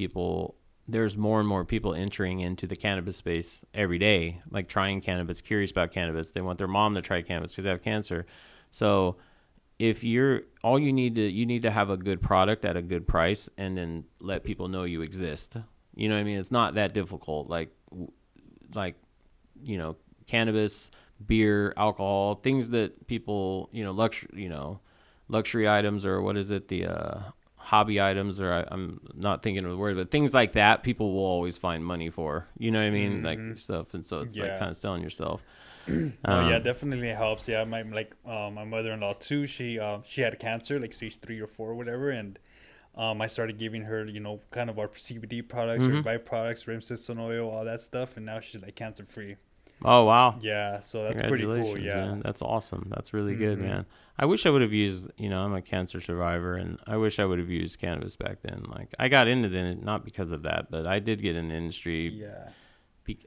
there's more and more people entering into the cannabis space every day, like trying cannabis, curious about cannabis. They want their mom to try cannabis because they have cancer. So if you need to have a good product at a good price and then let people know you exist. You know what I mean? It's not that difficult. Like, cannabis, beer, alcohol, things that people, luxury items, or what is it? The, hobby items, or I'm not thinking of the word, but things like that people will always find money for, you know what I mean? Like stuff. And so it's like kind of selling yourself. Yeah, definitely helps. Yeah, my mother-in-law too, she had cancer, like stage 3 or 4 or whatever, and I started giving her kind of our CBD products or byproducts, rimcistone oil, all that stuff, and now she's like cancer free. Oh wow. Yeah, so that's pretty cool. Yeah, man. That's awesome. That's really good, man. I wish I would have used, I'm a cancer survivor, and I wish I would have used cannabis back then. Like, I got into it not because of that, but I did get in the industry. Yeah.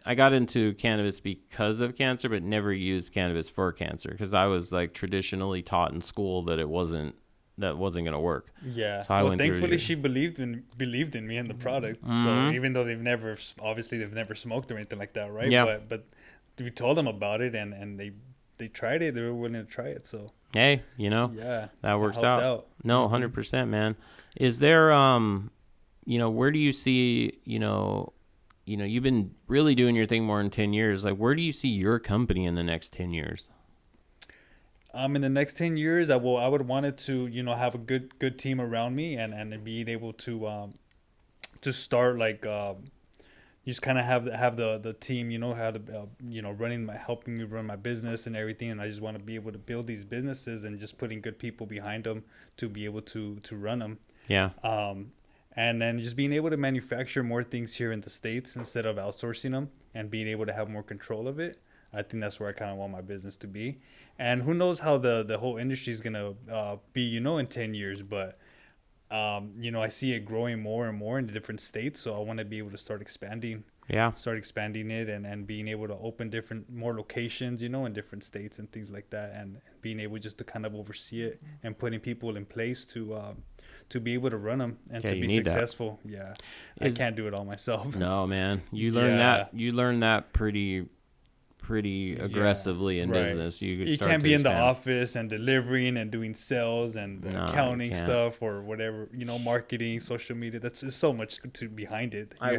I got into cannabis because of cancer, but never used cannabis for cancer because I was like traditionally taught in school that it wasn't going to work. Yeah. So thankfully she believed in me and the product. So even though they've never smoked or anything like that, right? Yeah. But we told them about it and they tried it. They were willing to try it. So hey, that works out. No, 100%, man. Is there where do you see you've been really doing your thing more than 10 years. Like, where do you see your company in the next 10 years? In the next 10 years, I would want it to, have a good team around me and being able to start like, just kind of have the team, how to, helping me run my business and everything. And I just want to be able to build these businesses and just putting good people behind them to be able to run them. Yeah. And then just being able to manufacture more things here in the States instead of outsourcing them and being able to have more control of it. I think that's where I kind of want my business to be. And who knows how the whole industry is going to be, in 10 years. But, I see it growing more and more in the different states. So I want to be able to start expanding it and being able to open more locations, in different states and things like that. And being able just to kind of oversee it and putting people in place to be able to run them and to be successful. That. Yeah. I can't do it all myself. No, man. You learn that pretty aggressively in business. You can't be in the office and delivering and doing sales and accounting stuff or whatever, marketing, social media. That's so much behind it. I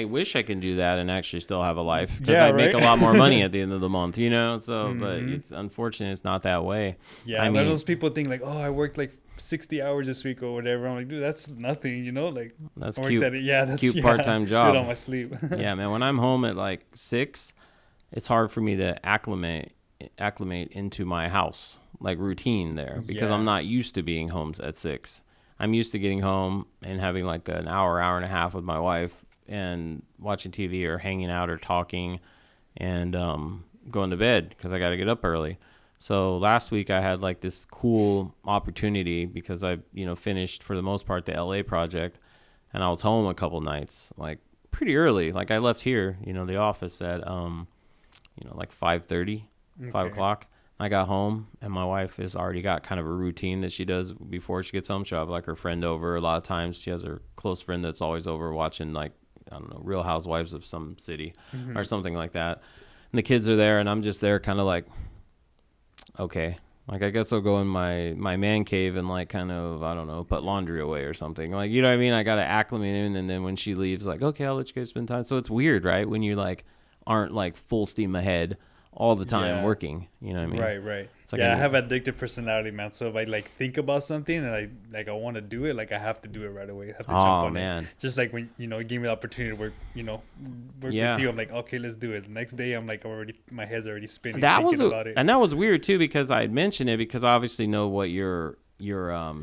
wish I could do that and actually still have a life because I'd make a lot more money at the end of the month, So, but it's unfortunate it's not that way. Yeah, I mean, those people think like, oh, I worked like 60 hours this week or whatever. I'm like, dude, that's nothing, like that's cute. That's cute part-time job. Do it on my sleep. Yeah, man. When I'm home at like 6, it's hard for me to acclimate into my house, like routine there, because I'm not used to being home at 6. I'm used to getting home and having like an hour and a half with my wife and watching TV or hanging out or talking and going to bed because I got to get up early. So last week I had like this cool opportunity because I, finished for the most part the LA project, and I was home a couple nights, like pretty early. Like I left here, the office at like 5:30, 5 o'clock. I got home and my wife has already got kind of a routine that she does before she gets home. She'll have like her friend over. A lot of times she has her close friend that's always over watching like, I don't know, Real Housewives of some city or something like that. And the kids are there and I'm just there kind of like, okay, like I guess I'll go in my man cave and like kind of, I don't know, put laundry away or something. Like, you know what I mean? I got to acclimate in, and then when she leaves, like, okay, I'll let you guys spend time. So it's weird, right? When you like aren't like full steam ahead all the time working, you know what I mean? Right. It's like I have addictive personality, man. So if I like think about something and I want to do it, like I have to do it right away. I have to jump on it. Just like when, you give me the opportunity to work, work with you, I'm like, okay, let's do it. The next day I'm like my head's already spinning about it. And that was weird too, because I had mentioned it because I obviously know what your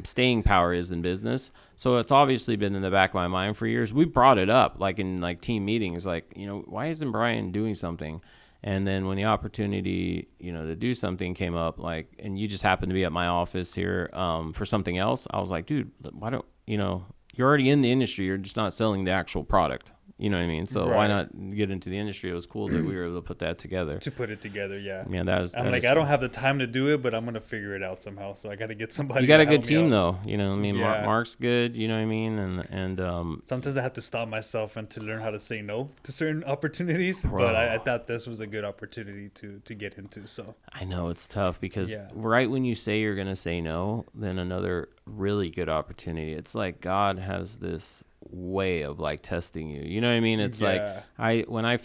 staying power is in business. So it's obviously been in the back of my mind for years. We brought it up like in like team meetings, like, why isn't Brian doing something? And then when the opportunity, to do something came up, like, and you just happened to be at my office here for something else, I was like, dude, why don't, you're already in the industry. You're just not selling the actual product. You know what I mean? So why not get into the industry? It was cool that we were able to put that together. To put it together, yeah. Yeah, I'm like, I don't have the time to do it, but I'm gonna figure it out somehow. So I got to get somebody. You got a good team, though. Mark's good. You know what I mean? And sometimes I have to stop myself and to learn how to say no to certain opportunities. But I thought this was a good opportunity to get into. So I know it's tough because right when you say you're gonna say no, then another really good opportunity. It's like God has this way of like testing you. You know what I mean? It's like when I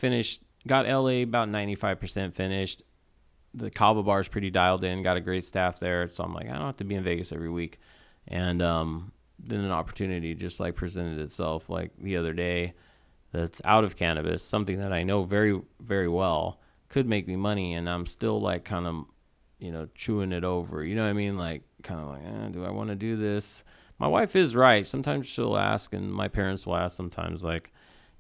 got LA about 95% finished. The Cava bar is pretty dialed in, got a great staff there. So I'm like, I don't have to be in Vegas every week. And then an opportunity just like presented itself like the other day that's out of cannabis, something that I know very, very well could make me money. And I'm still like kind of, chewing it over. You know what I mean? Like kind of like, do I want to do this? My wife is right. Sometimes she'll ask, and my parents will ask sometimes, like,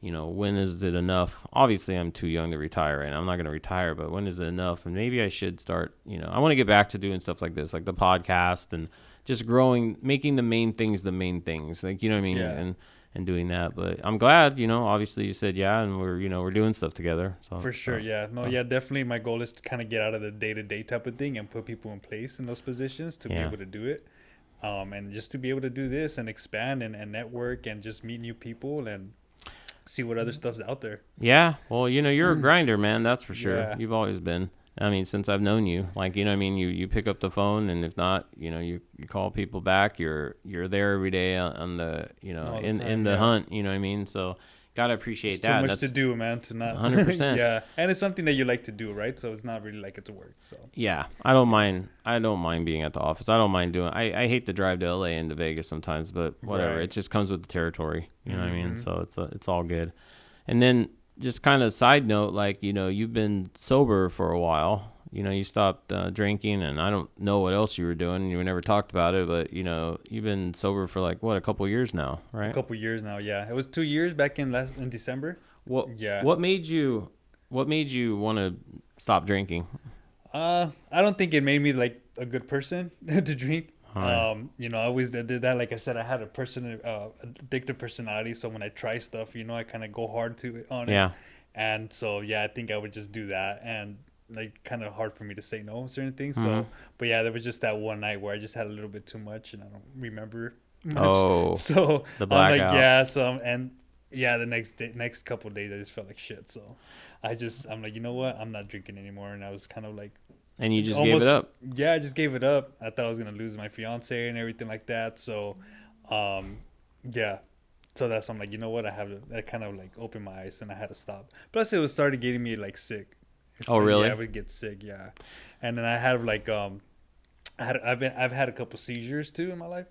when is it enough? Obviously, I'm too young to retire, and I'm not going to retire, but when is it enough? And maybe I should start, I want to get back to doing stuff like this, like the podcast and just growing, making the main things. Like, you know what I mean? Yeah. And doing that. But I'm glad, obviously you said and we're doing stuff together. So for sure, definitely. My goal is to kind of get out of the day-to-day type of thing and put people in place in those positions to be able to do it. And just to be able to do this and expand and network and just meet new people and see what other stuff's out there. Yeah. Well, you're a grinder, man. That's for sure. Yeah. You've always been. I mean, since I've known you, like, you know what I mean? You pick up the phone, and if not, you call people back. You're there every day on the, in the hunt, you know what I mean? So gotta appreciate that. Too much to do, man, to not 100%. Yeah. And it's something that you like to do, right? So it's not really like it's work. So yeah, I don't mind being at the office. I don't mind doing, I hate the drive to LA and to Vegas sometimes, but whatever. Right. It just comes with the territory, you know what I mean? So it's all good. And then just kind of side note, like, you've been sober for a while. You stopped drinking, and I don't know what else you were doing. You never talked about it, but, you've been sober for like, what, a couple of years now, right? A couple of years now, yeah. It was 2 years back in December. What made you want to stop drinking? I don't think it made me like a good person to drink. Right. I always did that. Like I said, I had a addictive personality. So when I try stuff, I kind of go hard on it. Yeah. And so, I think I would just do that. And like kind of hard for me to say no certain things. So, but there was just that one night where I just had a little bit too much and I don't remember much. Oh, so the blackout. I'm like, the next couple of days I just felt like shit. So I'm like, you know what? I'm not drinking anymore. And I was kind of like, and you just gave it up? Yeah, I just gave it up. I thought I was going to lose my fiance and everything like that. So, So that's why I'm like, you know what? I kind of like opened my eyes and I had to stop. Plus, it started getting me like sick. Really? Yeah, I would get sick. Yeah, and then I have like I've had a couple seizures too in my life.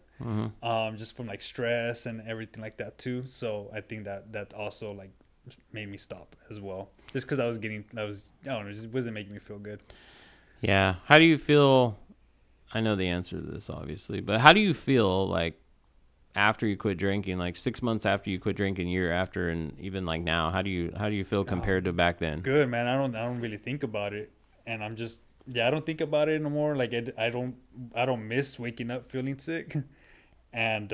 Just from like stress and everything like that too. So I think that also like made me stop as well. Just because I don't know, it just wasn't making me feel good. Yeah. How do you feel? I know the answer to this, obviously, but how do you feel like after you quit drinking, like 6 months after you quit drinking, year after, and even like now? How do you feel compared to back then? Good, man. I don't really think about it, and I'm just I don't think about it anymore. Like I don't miss waking up feeling sick, and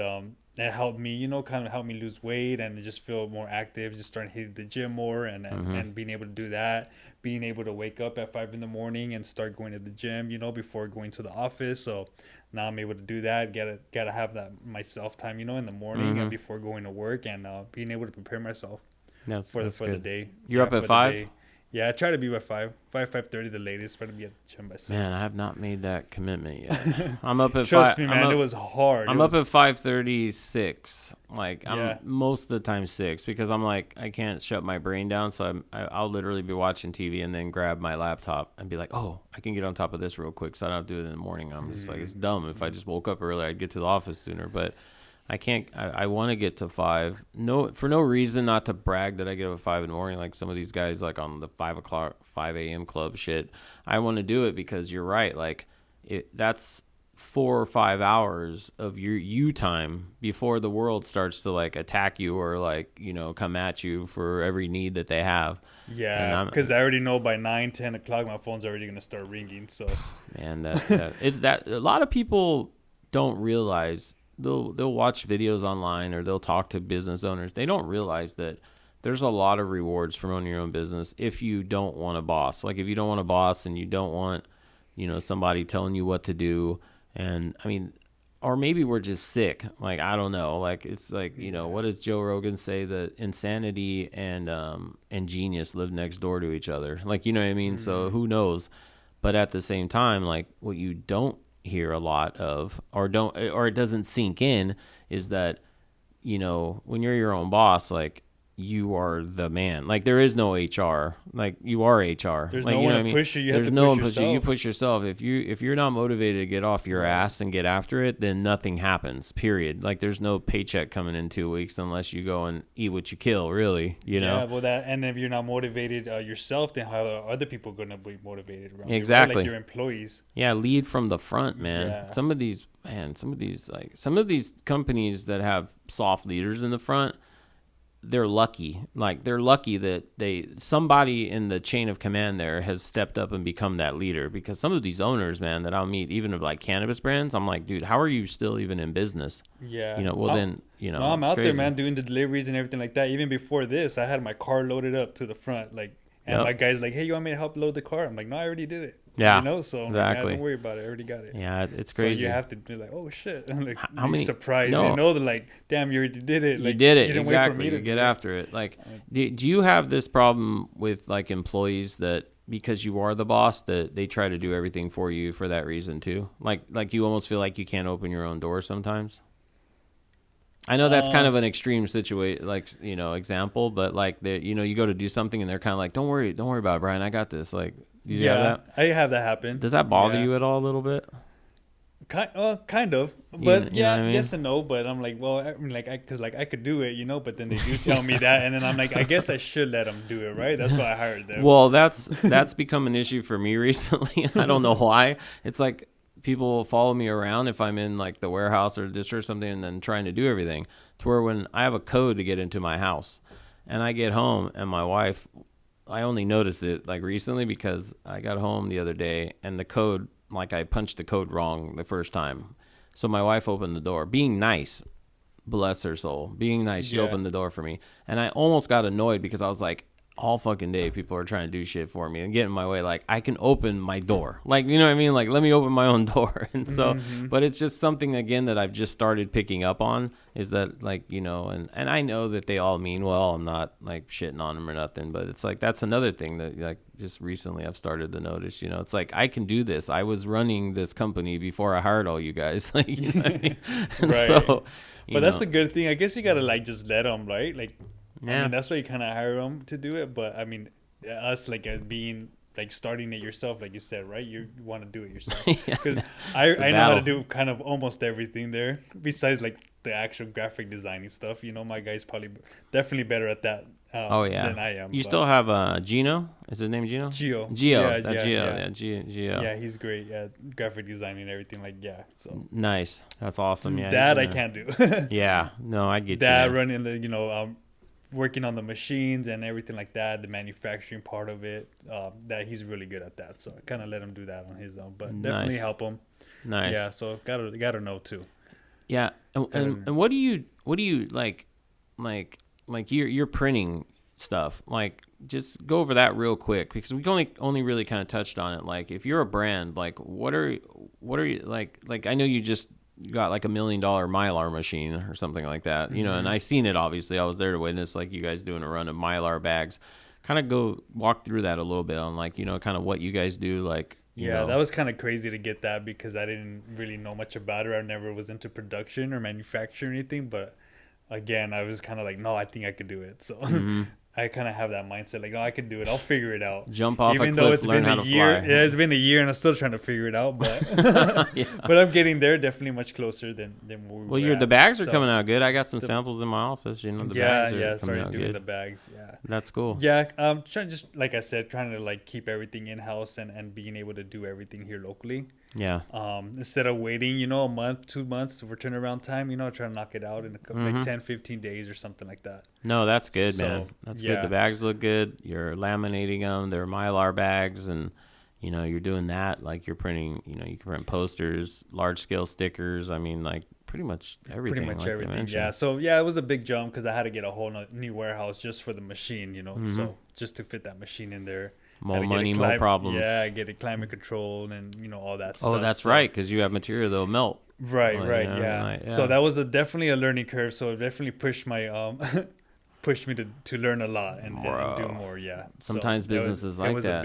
that helped me, kind of helped me lose weight and just feel more active, just starting hitting the gym more and being able to do that, being able to wake up at 5 a.m. and start going to the gym, before going to the office. So now I'm able to do that. Gotta have that myself time, in the morning and before going to work, and being able to prepare myself for the day. You're up at 5? Yeah, I try to be by 5:30 the latest. Try to be at the gym by 6. Man, I have not made that commitment yet. I'm up at 5. Trust me, man, it was hard. I'm up at 5:36. Like I'm most of the time 6 because I'm like I can't shut my brain down. So I'll literally be watching TV and then grab my laptop and be like, oh, I can get on top of this real quick, so I don't have to do it in the morning. I'm just like, it's dumb. If I just woke up early, I'd get to the office sooner, but I can't. I want to get to 5. No, for no reason, not to brag that I get up at 5 in the morning, like some of these guys, like on the 5 a.m. club shit. I want to do it because you're right. Like that's 4 or 5 hours of your you time before the world starts to like attack you or like, you know, come at you for every need that they have. Yeah, because I already know by 9, 10 o'clock my phone's already gonna start ringing. So man, that a lot of people don't realize. They'll watch videos online or they'll talk to business owners. They don't realize that there's a lot of rewards from owning your own business if you don't want a boss. Like if you don't want a boss and you don't want, you know, somebody telling you what to do. And I mean, or maybe we're just sick. Like, I don't know. Like, it's like, you know, what does Joe Rogan say? That insanity and genius live next door to each other. Like, you know what I mean? So who knows? But at the same time, like what you don't hear a lot of or it doesn't sink in is that, you know, when you're your own boss, like you are the man. Like there is no HR. Like you are HR. There's like, no you know one to push you. You have There's to no push one push you. yourself. You push yourself. If you're not motivated to get off your ass and get after it, then nothing happens. Period. Like there's no paycheck coming in 2 weeks unless you go and eat what you kill. Really, you know. Yeah, well, and if you're not motivated yourself, then how are other people gonna be motivated around Exactly. you? Right? Like your employees. Yeah, lead from the front, man. Yeah. Some of these companies that have soft leaders in the front, they're lucky. Like they're lucky that somebody in the chain of command there has stepped up and become that leader. Because some of these owners, man, that I'll meet, even of like cannabis brands, I'm like, dude, how are you still even in business? Yeah. You know, well then, you know, no, I'm it's out crazy. there, man, doing the deliveries and everything like that. Even before this, I had my car loaded up to the front, like, and my guy's like, "Hey, you want me to help load the car?" I'm like, "No, I already did it." Yeah, you know, so I'm exactly. like, don't worry about it. I already got it. Yeah, it's crazy. So you have to be like, "Oh shit!" I'm like, how many surprised? No. You know, they're like, "Damn, you already did it." Like, you did it, you didn't exactly. Wait for me to you get do after it. Like, do you have this problem with like employees that because you are the boss that they try to do everything for you for that reason too? Like you almost feel like you can't open your own door sometimes. I know that's kind of an extreme situation, like, you know, example, but like you know, you go to do something and they're kind of like, don't worry about it, Brian, I got this. Like, you have that? I have that happen. Does that bother you at all a little bit? Kind of, but you know what I mean? yes and no. But I'm like, well, I mean, because I could do it, you know. But then they do tell me that, and then I'm like, I guess I should let them do it, right? That's why I hired them. Well, that's become an issue for me recently. I don't know why. It's like people will follow me around if I'm in like the warehouse or the district or something, and then trying to do everything. To where when I have a code to get into my house, and I get home, and my wife, I only noticed it like recently because I got home the other day, and the code. Like I punched the code wrong the first time. So my wife opened the door, being nice, bless her soul, being nice. She opened the door for me. And I almost got annoyed because I was like, all fucking day people are trying to do shit for me and get in my way. Like I can open my door. Like, you know what I mean? Like, let me open my own door. And so, but it's just something again that I've just started picking up on is that like, you know, and I know that they all mean well. I'm not like shitting on them or nothing, but it's like, that's another thing that like just recently I've started to notice, you know, it's like, I can do this. I was running this company before I hired all you guys. Like, you know what I mean? And right. So, but that's the good thing. I guess you got to like, just let them, right? Like, yeah. I mean, that's why you kind of hire them to do it. But I mean, us like being like starting it yourself, like you said, right? You want to do it yourself. Because I know how to do kind of almost everything there besides like the actual graphic designing stuff. You know, my guy's definitely better at that than I am. You still have Gino? Is his name Gino? Gio. Gio. Yeah, he's great at graphic designing and everything. Like, yeah. So nice. That's awesome. Yeah. That I can't do. Yeah. No, I get that you. running the, you know, working on the machines and everything like that, the manufacturing part of it, that he's really good at that. So I kind of let him do that on his own, but definitely help him. Nice. Yeah. So gotta know too. Yeah. And what do you like you're printing stuff, like just go over that real quick because we only really kind of touched on it. Like if you're a brand, like what are you like I know you just got like $1 million Mylar machine or something like that, you know, and I seen it, obviously I was there to witness like you guys doing a run of Mylar bags. Kind of go walk through that a little bit on like, you know, kind of what you guys do, like, you know. That was kind of crazy to get that because I didn't really know much about it. I never was into production or manufacturing or anything, but again, I was kind of like, no, I think I could do it. So I kind of have that mindset, like, oh, I can do it. I'll figure it out. Jump off Even a though cliff, it's learn been how a to year. fly. Yeah, it's been a year, and I'm still trying to figure it out. But but I'm getting there. Definitely much closer than we were. The bags are coming out good. I got some samples in my office. You know, the bags are coming out started doing good. the bags. Yeah, that's cool. Yeah, trying, just like I said, trying to like keep everything in house and being able to do everything here locally. Yeah. Instead of waiting, a month, 2 months for turnaround time, try to knock it out in like 10, 15 days or something like that. No, that's good, So, man. That's good. The bags look good. You're laminating them. They're Mylar bags, and you're doing that. Like you're printing. You can print posters, large scale stickers. I mean, like pretty much everything. Pretty much like everything. Yeah. So it was a big jump because I had to get a whole new warehouse just for the machine. So just to fit that machine in there. More money, more problems. Yeah, get it climate controlled and all that stuff. Oh, that's right, because you have material that'll melt. Right, yeah. So that was definitely a learning curve. So it definitely pushed my pushed me to learn a lot and do more. Yeah. Sometimes businesses like that.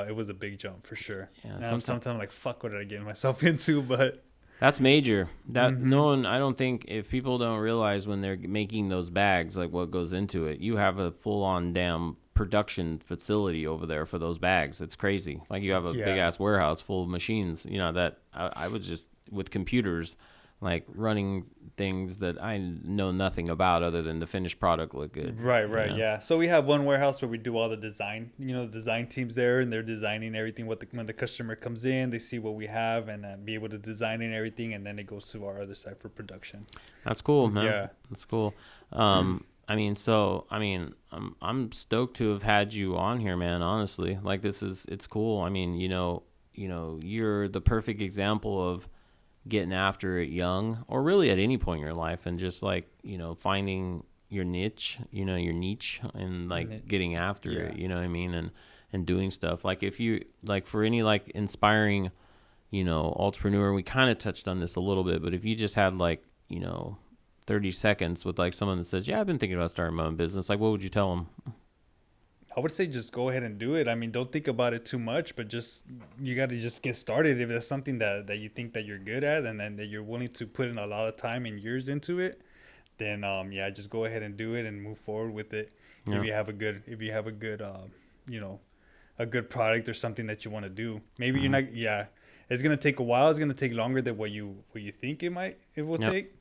It was a big jump for sure. Yeah. Sometimes I'm like, fuck, what did I get myself into? But that's major. That I don't think if people don't realize when they're making those bags, like what goes into it, you have a full on damn production facility over there for those bags. It's crazy. Like you have a big ass warehouse full of machines, that I was just with computers, like running things that I know nothing about other than the finished product look good. Right. Yeah. So we have one warehouse where we do all the design, the design team's there and they're designing everything. When the customer comes in, they see what we have and be able to design and everything. And then it goes to our other side for production. That's cool, man. Yeah. That's cool. I'm stoked to have had you on here, man, honestly. Like it's cool. I mean, you're the perfect example of getting after it young or really at any point in your life and just like, finding your niche, and like getting after it, you know what I mean? And doing stuff. Like if you like for any like inspiring, entrepreneur, we kind of touched on this a little bit, but if you just had like, 30 seconds with like someone that says, yeah, I've been thinking about starting my own business. Like, what would you tell them? I would say just go ahead and do it. I mean, don't think about it too much, but you got to just get started. If there's something that you think that you're good at and then that you're willing to put in a lot of time and years into it, then just go ahead and do it and move forward with it. Yeah. If you have a good a good product or something that you want to do, maybe you're not. Yeah, it's gonna take a while. It's gonna take longer than what you think it will take.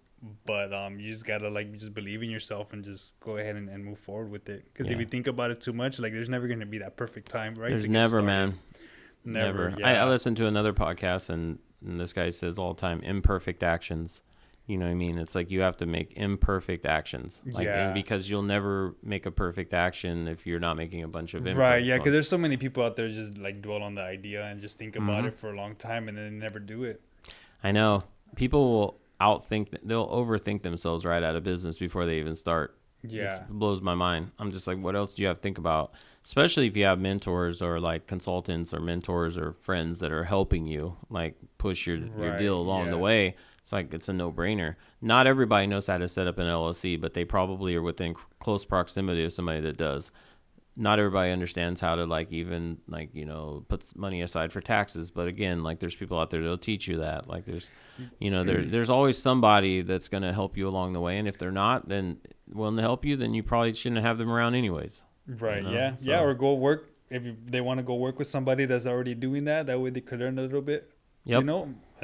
But you just gotta just believe in yourself and just go ahead and move forward with it. Because if you think about it too much, like there's never gonna be that perfect time, right? There's never, man. Never. Yeah. I listened to another podcast and this guy says all the time, imperfect actions. You know what I mean? It's like you have to make imperfect actions. And because you'll never make a perfect action if you're not making a bunch of imperfect Right, yeah, because there's so many people out there just like dwell on the idea and just think about it for a long time and then never do it. I know. People will they'll overthink themselves right out of business before they even start. Yeah. It blows my mind. I'm just like, what else do you have to think about? Especially if you have mentors or like consultants or mentors or friends that are helping you like push your deal along the way. It's like, it's a no-brainer. Not everybody knows how to set up an LLC, but they probably are within close proximity of somebody that does. Not everybody understands how to put money aside for taxes. But again, like there's people out there that'll teach you that. Like there's always somebody that's going to help you along the way. And if they're not, then willing to help you, then you probably shouldn't have them around anyways. Right. Yeah. So. Yeah. Or go work they want to go work with somebody that's already doing that. That way they could learn a little bit. Yep.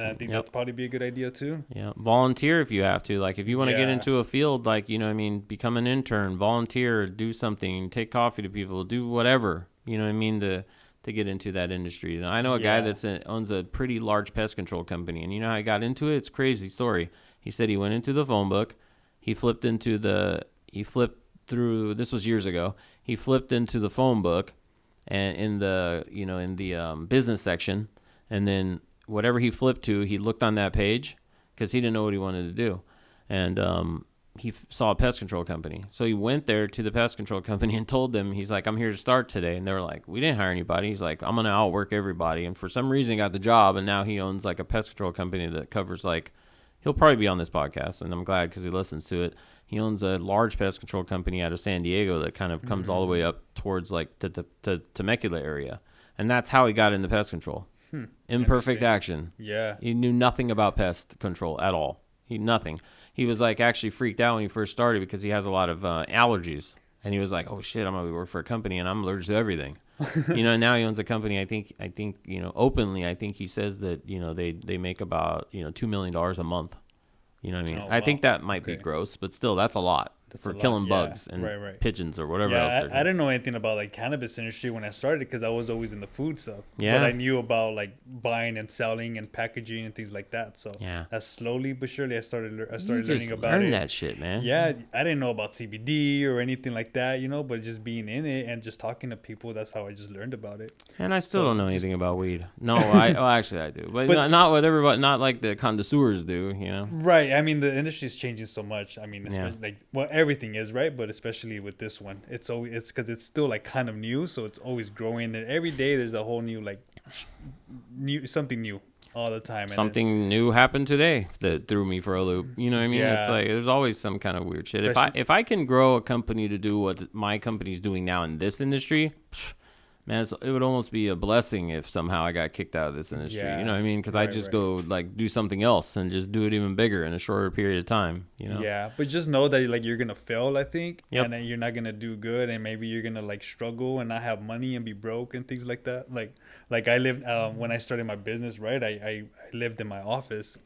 I think that'd probably be a good idea too. Yeah. Volunteer if you have to. Like if you want to get into a field, like, become an intern, volunteer, do something, take coffee to people, do whatever, to get into that industry. I know a guy that owns a pretty large pest control company, and you know how he got into it? It's a crazy story. He said he went into the phone book. He flipped through, this was years ago. He flipped into the phone book and in the business section, and then whatever he flipped to, he looked on that page because he didn't know what he wanted to do. And he saw a pest control company. So he went there to the pest control company and told them, he's like, I'm here to start today. And they were like, we didn't hire anybody. He's like, I'm going to outwork everybody. And for some reason he got the job, and now he owns like a pest control company that covers he'll probably be on this podcast, and I'm glad because he listens to it. He owns a large pest control company out of San Diego that kind of comes all the way up towards the Temecula area. And that's how he got into pest control. Imperfect action. Yeah. He knew nothing about pest control at all. Nothing. He was actually freaked out when he first started because he has a lot of allergies. And he was like, oh shit, I'm going to work for a company and I'm allergic to everything. Now he owns a company. I think, openly, I think he says that, they make about, $2 million a month. You know what I mean? Oh, wow. I think that might be gross, but still, that's a lot. for killing bugs and pigeons or whatever else. I didn't know anything about like cannabis industry when I started because I was always in the food stuff. Yeah. But I knew about like buying and selling and packaging and things like that. So that's slowly but surely I started learning about it. Learn that shit, man. Yeah, I didn't know about CBD or anything like that, you know, but just being in it and just talking to people, that's how I just learned about it. And I still don't know anything about weed. No, actually I do, but not what everybody, not like the connoisseurs do, you know. Right. I mean, the industry is changing so much. I mean, like everything is, right, but especially with this one, it's because it's still like kind of new, so it's always growing. And every day there's a whole new something new all the time. Something new happened today that threw me for a loop. You know what I mean? Yeah. It's like there's always some kind of weird shit. If I can grow a company to do what my company's doing now in this industry, man, it would almost be a blessing if somehow I got kicked out of this industry. You know what I mean? Because I just go like do something else and just do it even bigger in a shorter period of time. You know? Yeah, but just know that like you're gonna fail, I think, and then you're not gonna do good, and maybe you're gonna like struggle and not have money and be broke and things like that. Like I lived when I started my business, right? I lived in my office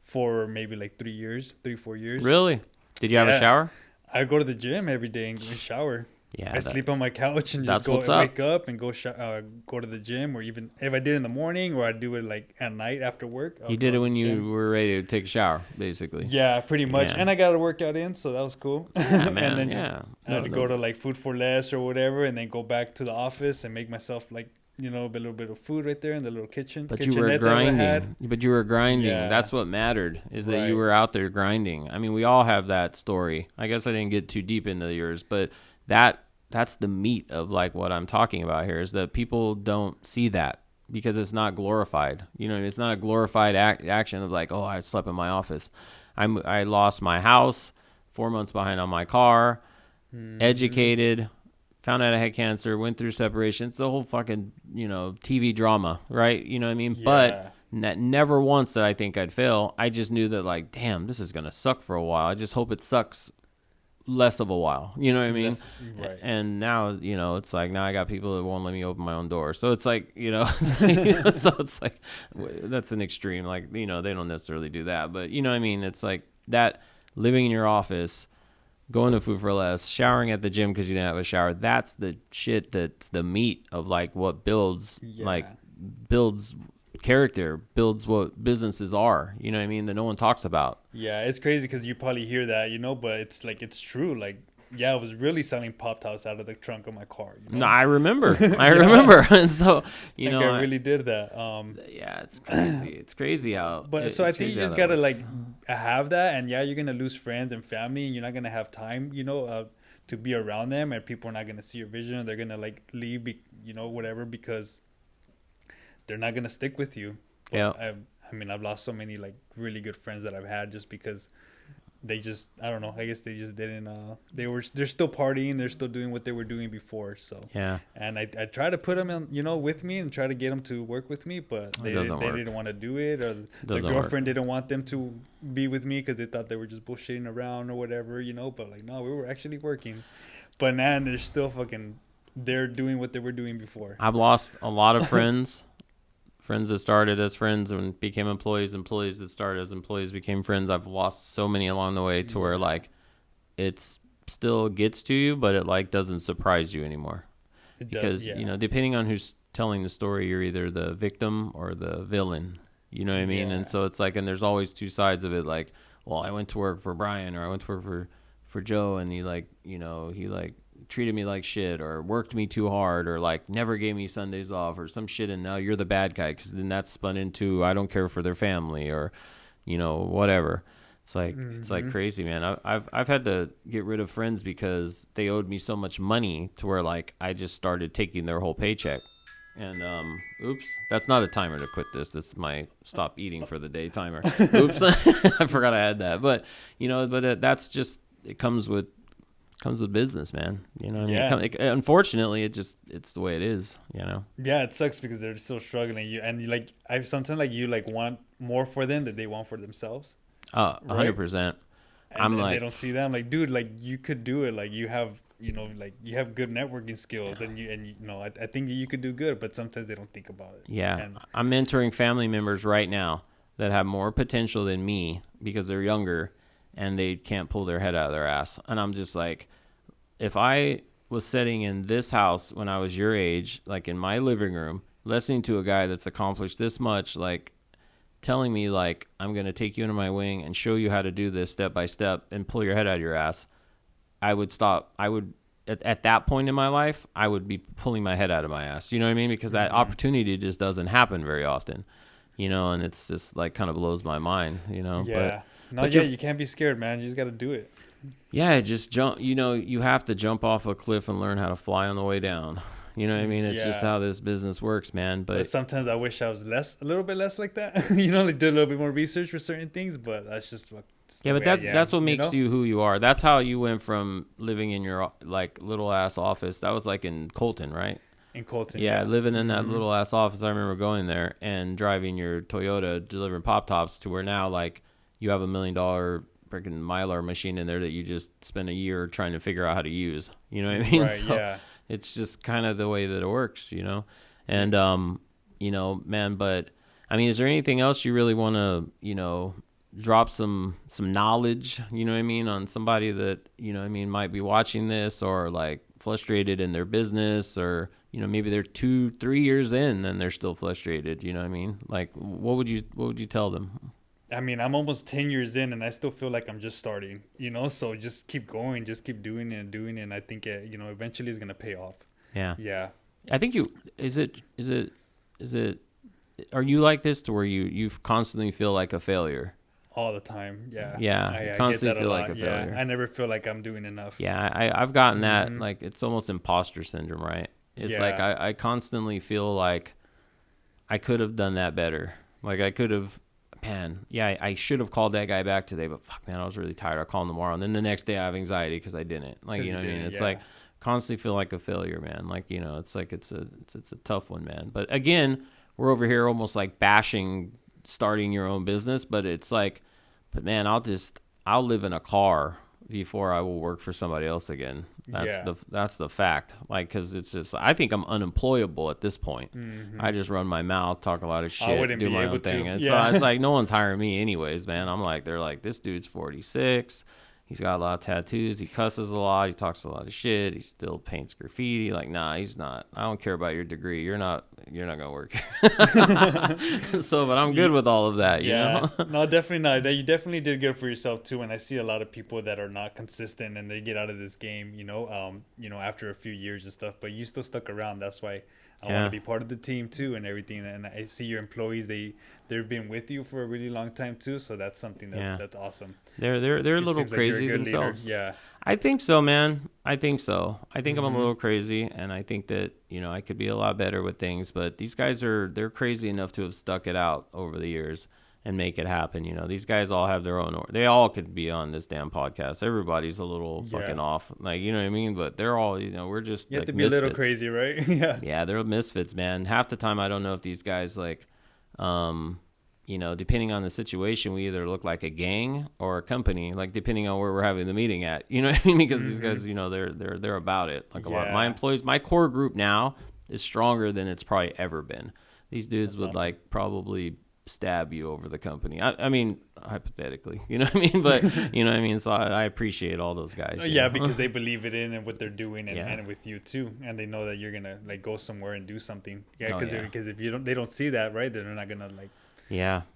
for maybe like 3 years, 4 years. Really? Did you have a shower? I go to the gym every day and shower. Yeah, I sleep on my couch and just wake up and go to the gym, or even if I did in the morning, or I do it like at night after work. You did it when you were ready to take a shower, basically. Yeah, pretty much. Yeah. And I got a workout in, so that was cool. Yeah, man. And then I had to go to like Food for Less or whatever, and then go back to the office and make myself like, you know, a little bit of food right there in the little kitchen. But you were grinding. Yeah. That's what mattered, is that you were out there grinding. I mean, we all have that story. I guess I didn't get too deep into yours, but that's the meat of like what I'm talking about here, is that people don't see that because it's not glorified. You know, it's not a glorified action of like, oh, I slept in my office. I lost my house, 4 months behind on my car, educated, found out I had cancer, went through separation. It's the whole fucking, you know, TV drama, right? You know what I mean? Yeah. But never once did I think I'd fail. I just knew that like, damn, this is going to suck for a while. I just hope it sucks less of a while, you know what I mean? Right. And now, you know, it's like now I got people that won't let me open my own door. So it's like, you know, so it's like that's an extreme. Like, you know, they don't necessarily do that, but you know what I mean? It's like that living in your office, going to Food for Less, showering at the gym because you didn't have a shower. That's the shit, that's the meat of like what builds character, builds what businesses are, you know what I mean, that no one talks about. Yeah, it's crazy because you probably hear that, you know, but it's like, it's true. Like, yeah, I was really selling Pop-Tarts out of the trunk of my car, you know? No, I remember. And so, you know, I really did that. Yeah, it's crazy. It's crazy how. But so I think you just gotta like have that, and yeah, you're gonna lose friends and family, and you're not gonna have time, you know, to be around them, and people are not gonna see your vision. They're gonna like leave, you know, whatever, because they're not gonna stick with you. But yeah. I mean, I've lost so many like really good friends that I've had just because they just, I don't know, I guess they just didn't, they're still partying, they're still doing what they were doing before. So yeah. And I try to put them in, you know, with me and try to get them to work with me, but they didn't want to do it, or the girlfriend didn't want them to be with me because they thought they were just bullshitting around or whatever, you know. But like, no, we were actually working. But now they're still they're doing what they were doing before. I've lost a lot of friends. Friends that started as friends and became employees that started as employees became friends. I've lost so many along the way to where like it's still gets to you, but it like doesn't surprise you anymore. Because you know, depending on who's telling the story, you're either the victim or the villain. You know what I mean? Yeah. And so it's like, and there's always two sides of it. Like, well, I went to work for Brian, or I went to work for Joe, and he like, you know, he like treated me like shit, or worked me too hard, or like never gave me Sundays off, or some shit, and now you're the bad guy, because then that's spun into I don't care for their family, or you know, whatever. It's like it's like crazy, man. I've had to get rid of friends because they owed me so much money to where like I just started taking their whole paycheck. And oops, that's not a timer to quit this. This is my stop eating for the day timer. Oops, I forgot I had that. But you know, that's just, it comes with business, man. You know what I mean? Unfortunately, it's the way it is, you know? Yeah, it sucks because they're still struggling. I sometimes like you like want more for them than they want for themselves. 100%. And they don't see that. I'm like, dude, like you could do it. Like you have, you know, like you have good networking skills, and you know, I think you could do good, but sometimes they don't think about it. Yeah. I'm mentoring family members right now that have more potential than me because they're younger. and they can't pull their head out of their ass. And I'm just like, if I was sitting in this house when I was your age, like in my living room, listening to a guy that's accomplished this much, like telling me like, I'm going to take you under my wing and show you how to do this step by step and pull your head out of your ass, I would stop. I would, at that point in my life, I would be pulling my head out of my ass. You know what I mean? Because that opportunity just doesn't happen very often, you know, and it's just like kind of blows my mind, you know. Yeah. You can't be scared, man. You just got to do it. Yeah, just jump. You know, you have to jump off a cliff and learn how to fly on the way down. You know what I mean? It's just how this business works, man. But sometimes I wish I was a little bit less like that. You know, like do a little bit more research for certain things. But that's just what. Yeah, but that's what makes you who you are. That's how you went from living in your like little ass office. That was like in Colton, right? In Colton. Yeah, living in that little ass office. I remember going there and driving your Toyota, delivering Pop Tops, to where now like you have $1 million freaking Mylar machine in there that you just spent a year trying to figure out how to use. You know what I mean? Right. So Yeah. it's just kind of the way that it works, you know. And you know, man. But I mean, is there anything else you really want to, you know, drop some knowledge, you know what I mean, on somebody that, you know what I mean, might be watching this or like frustrated in their business, or, you know, maybe they're 2-3 years in and they're still frustrated, you know what I mean? Like, what would you tell them? I mean, I'm almost 10 years in and I still feel like I'm just starting, you know, so just keep going, just keep doing it and doing it. And I think, you know, eventually it's going to pay off. Yeah. Yeah. I think are you like this to where you constantly feel like a failure? All the time. Yeah. Yeah. I constantly get that feel a like lot. a failure. Yeah. I never feel like I'm doing enough. Yeah. I've gotten that, like, it's almost imposter syndrome, right? It's like, Yeah. I constantly feel like I could have done that better. Like I could have, man, yeah, I should have called that guy back today, but fuck, man, I was really tired. I'll call him tomorrow. And then the next day I have anxiety because I didn't. Like, you know what I mean? It's like constantly feel like a failure, man. Like, you know, it's like it's a tough one, man. But again, we're over here almost like bashing starting your own business, but it's like, but man, I'll live in a car before I will work for somebody else again. That's the fact. Like, cause it's just, I think I'm unemployable at this point. I just run my mouth, talk a lot of shit, do my own thing. And so it's like, no one's hiring me anyways, man. I'm like, they're like, this dude's 46. He's got a lot of tattoos. He cusses a lot. He talks a lot of shit. He still paints graffiti. Like, nah, he's not. I don't care about your degree. You're not gonna work. So, but I'm good with all of that. You know? No, definitely not. You definitely did good for yourself too. And I see a lot of people that are not consistent and they get out of this game, you know, after a few years and stuff. But you still stuck around. That's why I want to be part of the team too and everything. And I see your employees; they've been with you for a really long time too. So that's something that's awesome. They're a little crazy themselves. Leader. Yeah. I think so, man. I think so. I think I'm a little crazy, and I think that, you know, I could be a lot better with things. But these guys they're crazy enough to have stuck it out over the years and make it happen. You know, these guys all have their own. They all could be on this damn podcast. Everybody's a little fucking off, like, you know what I mean. But they're all, you know, we're just you have like to be misfits. a little crazy, right? Yeah. Yeah, they're misfits, man. Half the time, I don't know if these guys like, you know, depending on the situation, we either look like a gang or a company, like depending on where we're having the meeting at. You know what I mean? Because these guys, you know, they're about it. Like a lot of my employees, my core group now is stronger than it's probably ever been. These dudes would like probably stab you over the company. I mean, hypothetically, you know what I mean? But you know what I mean? So I appreciate all those guys. Yeah, because they believe it in and what they're doing and with you too. And they know that you're going to like go somewhere and do something. Yeah. Because if they don't see that, right, then they're not going to like,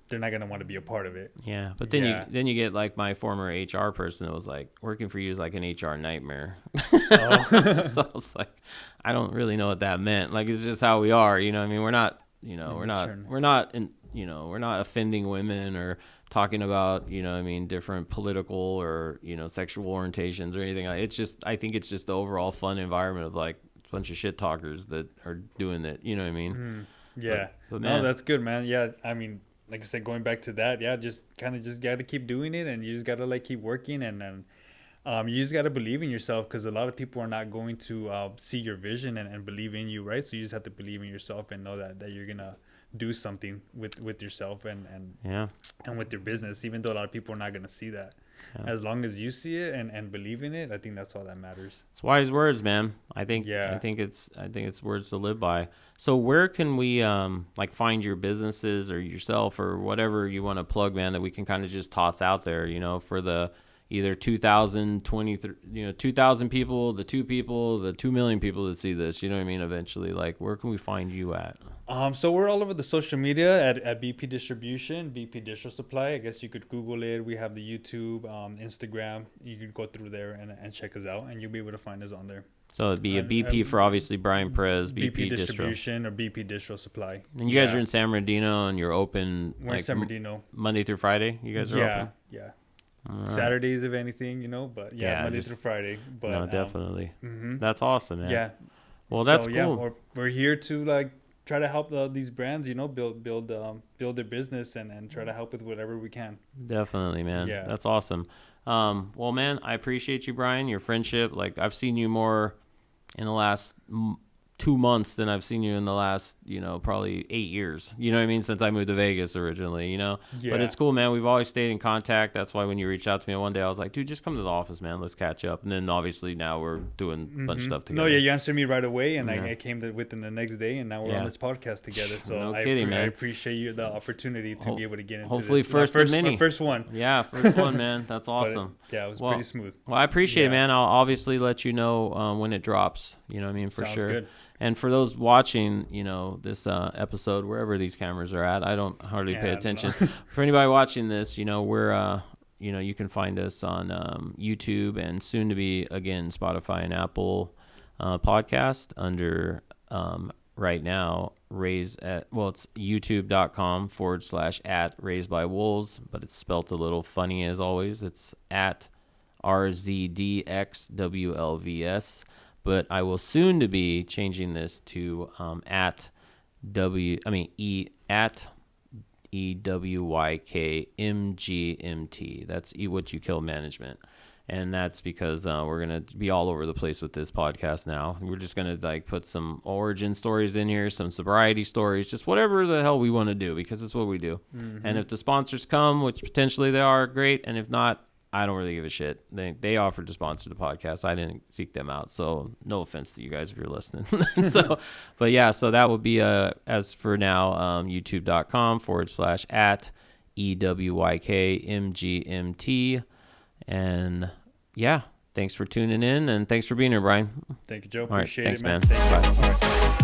they're not going to want to be a part of it. Yeah. But then you get like my former HR person that was like, working for you is like an HR nightmare. Oh. So I was like, I don't really know what that meant. Like, it's just how we are. You know what I mean? We're not, you know, we're not offending women or talking about, you know what I mean, different political or, you know, sexual orientations or anything. It's just, I think it's just the overall fun environment of like a bunch of shit talkers that are doing that. You know what I mean? Yeah. But man, no, that's good, man. Yeah. I mean, like I said, going back to that, just got to keep doing it, and you just got to like keep working, and then you just got to believe in yourself, because a lot of people are not going to see your vision and believe in you, right? So you just have to believe in yourself and know that you're going to do something with yourself and with your business, even though a lot of people are not going to see that. As long as you see it and believe in it, I think that's all that matters. It's wise words, man. I think it's words to live by. So where can we like find your businesses or yourself or whatever you want to plug, man, that we can kind of just toss out there, for the either 2,000 people, the 2 people, the 2 million people that see this, you know what I mean? Eventually, like, where can we find you at? So we're all over the social media at BP Distribution, BP Distro Supply. I guess you could Google it. We have the YouTube, Instagram. You could go through there and check us out, and you'll be able to find us on there. So it'd be a BP for obviously Brian Perez, BP Distro. Distribution or BP Distro Supply. And you guys are in San Bernardino, and you're open We're in San Bernardino. Monday through Friday. You guys are open. Yeah. Right. Saturdays, if anything, but Monday through Friday. But no, definitely. That's awesome, man. Yeah. Well, that's cool. Yeah, we're here to try to help these brands, build their business and try to help with whatever we can. Definitely, man. Yeah. That's awesome. Well, man, I appreciate you, Brian, your friendship. Like, I've seen you more in the last 2 months than I've seen you in the last, probably 8 years. You know what I mean? Since I moved to Vegas originally, Yeah. But it's cool, man. We've always stayed in contact. That's why when you reached out to me one day, I was like, dude, just come to the office, man. Let's catch up. And then obviously now we're doing a bunch of stuff together. No, you answered me right away, and I came within the next day, and now we're on this podcast together. So no kidding, man. I appreciate you the opportunity to be able to get into hopefully this. First of many. My first one. Yeah, first one, man. That's awesome. It was pretty smooth. Well, I appreciate it, man. I'll obviously let you know when it drops. You know what I mean? For Sounds sure. Good. And for those watching, this episode, wherever these cameras are at, I don't hardly pay attention. For anybody watching this, we're, you can find us on YouTube and soon to be, again, Spotify and Apple podcast under right now, it's youtube.com/@ Raised by Wolves, but it's spelt a little funny as always. It's at RZDXWLVS. But I will soon to be changing this to at EWYKMGMT. That's What You Kill Management. And that's because we're going to be all over the place with this podcast now. We're just going to put some origin stories in here, some sobriety stories, just whatever the hell we want to do, because it's what we do. Mm-hmm. And if the sponsors come, which potentially they are, great. And if not, I don't really give a shit. They offered to sponsor the podcast. I didn't seek them out. So no offense to you guys if you're listening. So that would be, as for now, youtube.com /@ EWYKMGMT. And thanks for tuning in and thanks for being here, Brian. Thank you, Joe. All right, Appreciate thanks, it, man. Thanks, man. Bye. All right.